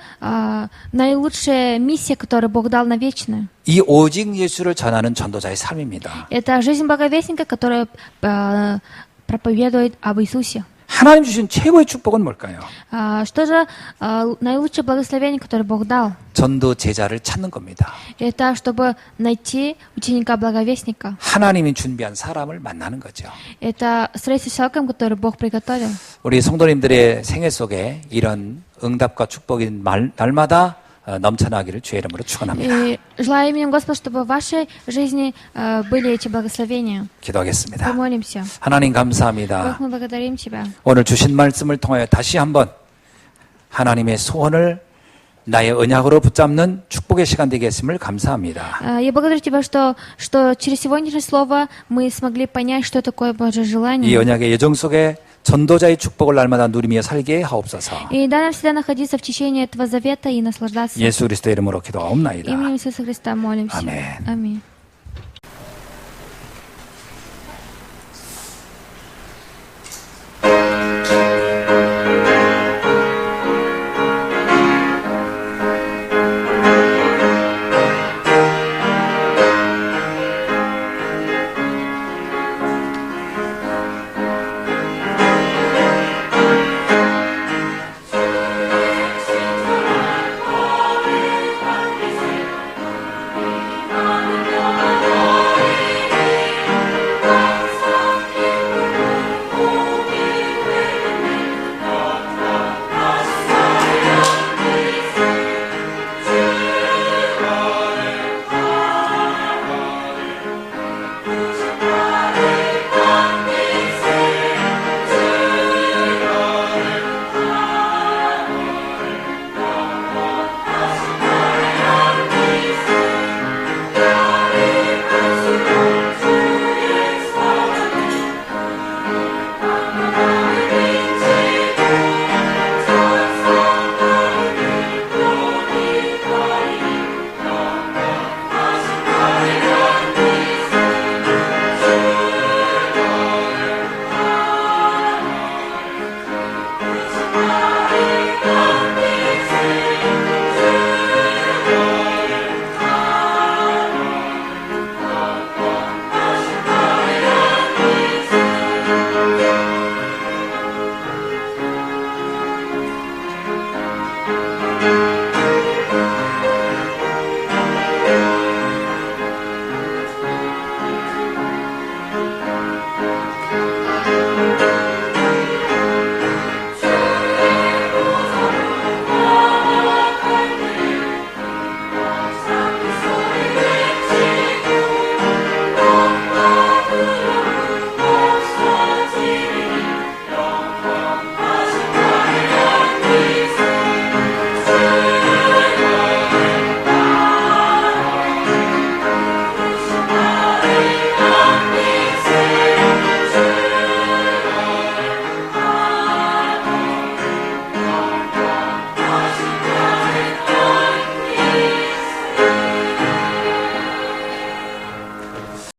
наилучшая миссия, которую Бог дал на вечную? 이 오직 예수를 전하는 전도자의 삶입니다. Это жизнь благовестника, которая проповедует об Иисусе. 하나님 주신 최고의 축복은 뭘까요? Что же наилучшее благословение, которое Бог дал? 전도 제자를 찾는 겁니다. Это чтобы найти ученика благовестника. 하나님이 준비한 사람을 만나는 거죠. Это встретиться с человеком, который Бог приготовил. 우리 성도님들의 생애 속에 이런 응답과 축복이 날마다 넘쳐나기를 주의 이름으로 축원합니다. И желаю именем Господа, чтобы в вашей жизни были эти благословения. 기도하겠습니다. Помолимся. 하나님 감사합니다. Бог, мы благодарим Тебя. 오늘 주신 말씀을 통하여 다시 한번 하나님의 소원을 나의 언약으로 붙잡는 축복의 시간 되게 했음을 감사합니다. Я благодарю Тебя, что через сегодняшнее слово мы смогли понять, что такое Божье 이 желание. 언약의 여정 속에 전도자의 축복을 날마다 누리며 살게 하옵소서. И дай нам всегда находиться в течение этого завета и наслаждаться. 예수 그리스도의 이름으로 기도하옵나이다. Именем Иисуса Христа молимся. 아멘. Аминь.